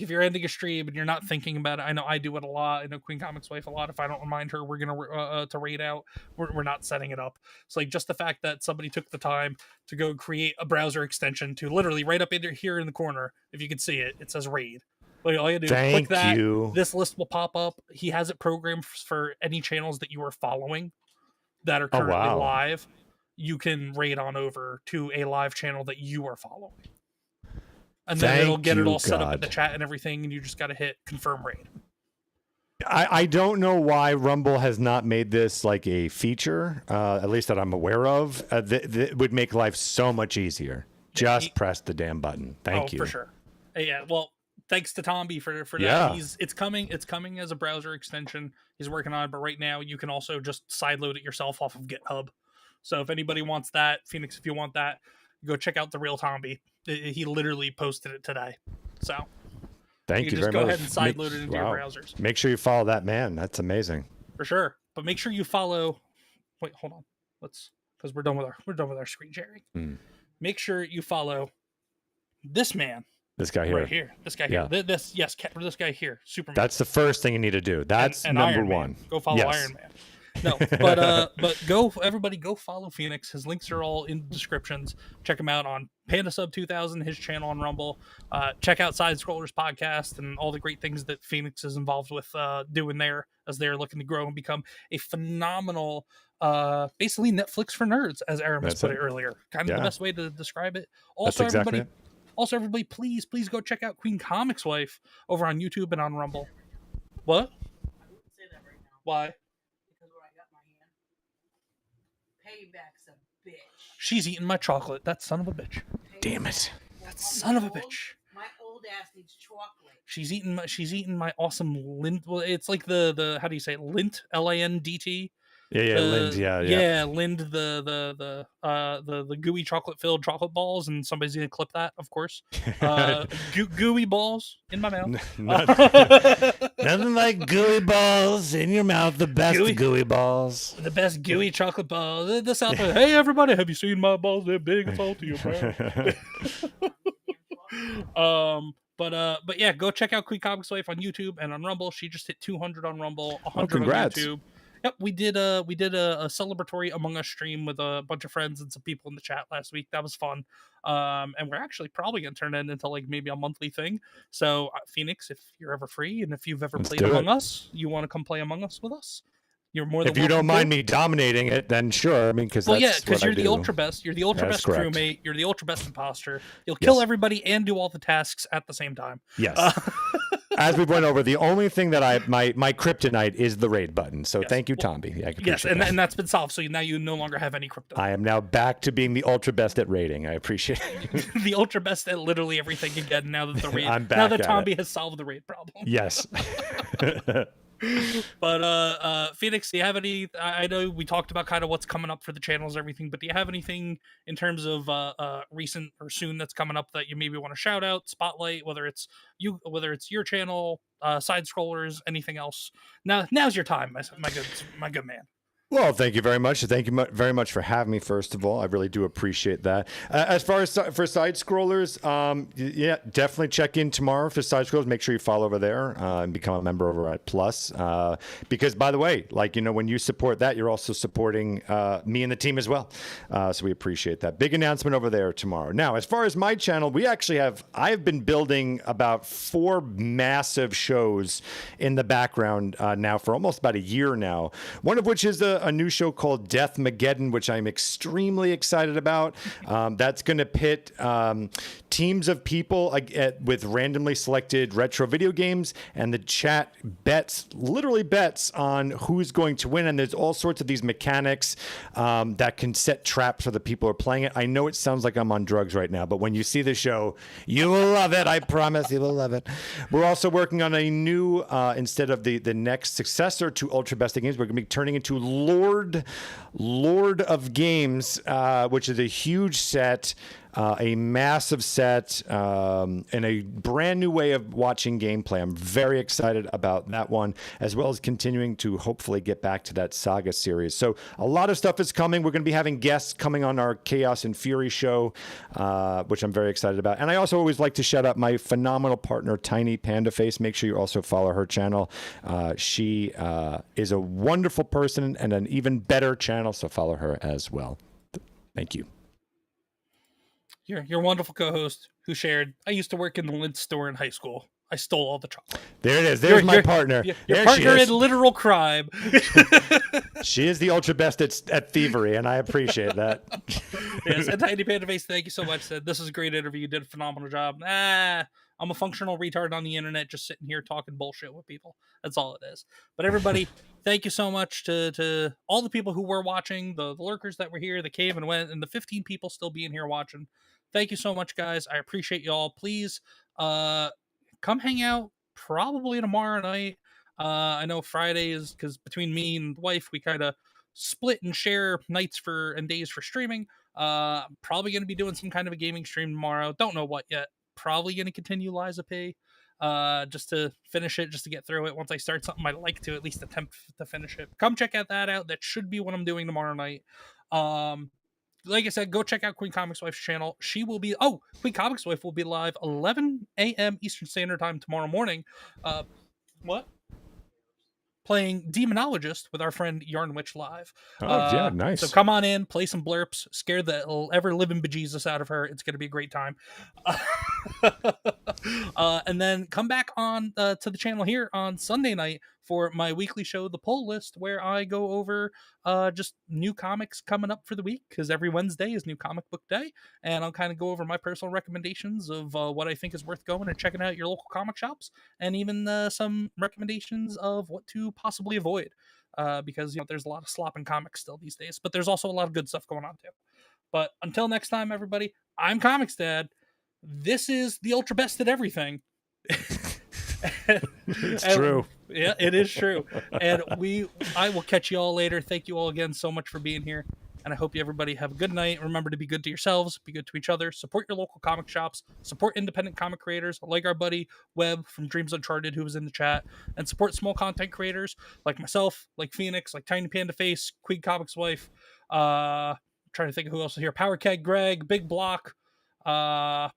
if you're ending a stream and you're not thinking about it. I know I do it a lot. I know Queen Comics wife a lot. If I don't remind her we're gonna to raid out, we're not setting it up. It's like just the fact that somebody took the time to go create a browser extension to literally right up here in the corner, if you can see it, it says raid. Like all you do is click that. This list will pop up. He has it programmed for any channels that you are following that are currently live. You can raid on over to a live channel that you are following. And then it'll get it all set up in the chat and everything, and you just got to hit confirm raid. I don't know why Rumble has not made this like a feature, at least that I'm aware of. That would make life so much easier. Just press the damn button. Thank you. For sure. Yeah, well, thanks to Tomby for that. It's coming as a browser extension. He's working on it, but right now you can also just sideload it yourself off of GitHub. So if anybody wants that, Phoenix, if you want that, go check out the real Tomby. He literally posted it today. So thank you very much. Just go ahead and sideload it into your browsers. Make sure you follow that man. That's amazing. For sure. But make sure you follow. Wait, hold on. Because we're done with our screen sharing. Make sure you follow this man. This guy here. Right here. This guy here. This guy here. Superman. That's the first thing you need to do. That's and number one. Go follow Iron Man. No, but everybody go follow Phoenix. His links are all in the descriptions. Check him out on PandaSub2000, his channel on Rumble. Check out SideScrollers podcast and all the great things that Phoenix is involved with doing there as they're looking to grow and become a phenomenal, basically Netflix for nerds, as Aramis put it earlier. Kind of the best way to describe it. Also, everybody, please go check out Queen Comics Wife over on YouTube and on Rumble. What? I wouldn't say that right now. Why? Payback's a bitch. She's eating my chocolate. That son of a bitch. Damn it. That son of a bitch. My old ass needs chocolate. She's eating my awesome lint. Well, it's like the how do you say it? Lint, LANDT. Lind, yeah, Lind, the gooey chocolate filled chocolate balls, and somebody's gonna clip that, of course. Gooey balls in my mouth. Nothing like gooey balls in your mouth. The best gooey balls. The best gooey chocolate balls. The South. Hey everybody, have you seen my balls? They're big and salty and brown. But yeah, go check out Queen Comics Wife on YouTube and on Rumble. She just hit 200 on Rumble, 100 on YouTube. Yep, we did a celebratory Among Us stream with a bunch of friends and some people in the chat last week. That was fun. And we're actually probably gonna turn it into like maybe a monthly thing. So Phoenix, if you're ever free and if you've ever played Among Us, you want to come play Among Us with us? You're more than if you don't mind me dominating it, then sure. I mean, because you're the ultra best. You're the ultra best crewmate. You're the ultra best imposter. You'll kill everybody and do all the tasks at the same time. Yes. As we went over, the only thing that my kryptonite is the raid button. So thank you, Tomby. Yes, and that's been solved. So now you no longer have any kryptonite. I am now back to being the ultra best at raiding. I appreciate it. The ultra best at literally everything again. Now that the raid, I'm back now that Tomby has solved the raid problem. Yes. But Phoenix, do you have any? I know we talked about kind of what's coming up for the channels and everything, but do you have anything in terms of recent or soon that's coming up that you maybe want to shout out, spotlight, whether it's your channel, SideScrollers, anything else? Now's your time, my good man. Well, thank you very much. Thank you very much for having me, first of all. I really do appreciate that. As far as for Side-Scrollers, yeah, definitely check in tomorrow for Side-Scrollers. Make sure you follow over there and become a member over at Plus. Because, by the way, when you support that, you're also supporting me and the team as well. So we appreciate that. Big announcement over there tomorrow. Now, as far as my channel, I've been building about 4 massive shows in the background now for almost about a year now. One of which is a new show called Deathmageddon, which I'm extremely excited about. That's going to pit teams of people with randomly selected retro video games, and the chat literally bets on who's going to win. And there's all sorts of these mechanics that can set traps for the people who are playing it. I know it sounds like I'm on drugs right now, but when you see the show, you will love it. I promise you will love it. We're also working on a new, instead of the next successor to Ultra Best of Games, we're going to be turning into Lord of Games, which is a huge set, a massive set, and a brand new way of watching gameplay. I'm very excited about that one, as well as continuing to hopefully get back to that Saga series. So a lot of stuff is coming. We're going to be having guests coming on our Chaos and Fury show, which I'm very excited about. And I also always like to shout out my phenomenal partner, Tiny Panda Face. Make sure you also follow her channel. She is a wonderful person and an even better channel, so follow her as well. Thank you. Your wonderful co-host who shared, I used to work in the Lindt store in high school. I stole all the chocolate. There it is. There's my partner. Your partner in literal crime. She is the ultra best at thievery, and I appreciate that. Yes, and Tiny Panda Face, thank you so much. Said, this is a great interview. You did a phenomenal job. I'm a functional retard on the internet just sitting here talking bullshit with people. That's all it is. But everybody, thank you so much to all the people who were watching, the lurkers that were here, the cave and went, and the 15 people still being here watching. Thank you so much, guys. I appreciate y'all. Please come hang out probably tomorrow night. I know Friday is because between me and the wife, we kind of split and share nights and days for streaming. I'm probably going to be doing some kind of a gaming stream tomorrow. Don't know what yet. Probably going to continue Liza P. Just to finish it, just to get through it. Once I start something, I'd like to at least attempt to finish it. Come check that out. That should be what I'm doing tomorrow night. Like I said, go check out Queen Comics Wife's channel. Queen Comics Wife will be live 11 a.m. Eastern Standard Time tomorrow morning. Playing Demonologist with our friend Yarn Witch live. Yeah, nice. So come on in, play some blurps, scare the ever-living bejesus out of her. It's going to be a great time. And then come back on to the channel here on Sunday night for my weekly show, The Pull List, where I go over just new comics coming up for the week, because every Wednesday is New Comic Book Day, and I'll kind of go over my personal recommendations of what I think is worth going and checking out your local comic shops, and even some recommendations of what to possibly avoid, because there's a lot of slop in comics still these days, but there's also a lot of good stuff going on too. But until next time, everybody, I'm ComixDad. This is the ultra best at everything. It's true. Yeah, it is true. And I will catch you all later. Thank you all again so much for being here. And I hope you everybody have a good night. Remember to be good to yourselves, be good to each other, support your local comic shops, support independent comic creators like our buddy Webb from Dreams Uncharted, who was in the chat, and support small content creators like myself, like Phoenix, like Tiny Panda Face, Queen Comics Wife. Trying to think of who else is here. Power Keg Greg, Big Block. I'm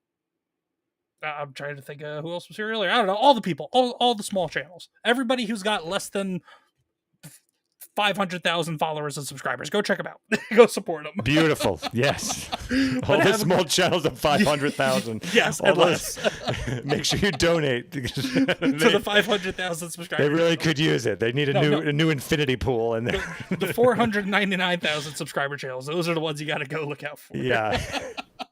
trying to think of who else was here earlier. I don't know. All the people, all the small channels, everybody who's got less than 500,000 followers and subscribers. Go check them out. Go support them. Beautiful. Yes. All the small channels of 500,000. Yes, all and those. Make sure you donate to the 500,000 subscribers. They really could use it. They need a new infinity pool in there. The 499,000 subscriber channels. Those are the ones you got to go look out for. Yeah.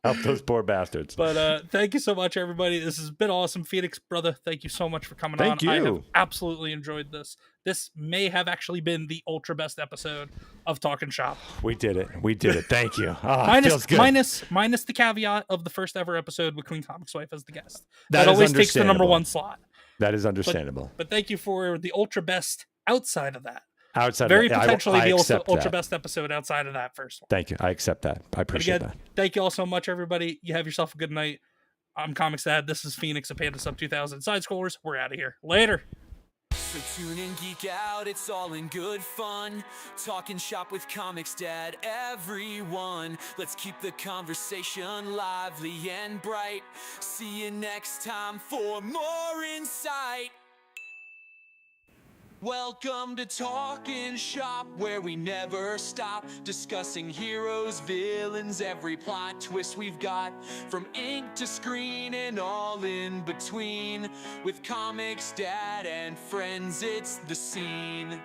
Help those poor bastards. But thank you so much, everybody. This has been awesome. Phoenix, brother, thank you so much for coming on. Thank you. I have absolutely enjoyed this. This may have actually been the ultra best episode of Talkin' Shop. We did it. Thank you. Oh, feels good. Minus the caveat of the first ever episode with Queen Comics Wife as the guest. That always takes the number one slot. That is understandable. But thank you for the ultra best outside of that. Very potentially I the ultra best episode outside of that first one. Thank you. I accept that. I appreciate that. Thank you all so much, everybody. You have yourself a good night. I'm ComixDad. This is Phoenix of PandaSub2000. SideScrollers. We're out of here. Later. So tune in, geek out, it's all in good fun. Talking shop with ComixDad, everyone. Let's keep the conversation lively and bright. See you next time for more insight. Welcome to Talkin' Shop, where we never stop discussing heroes, villains, every plot twist we've got, from ink to screen and all in between. With ComixDad and friends, it's the scene.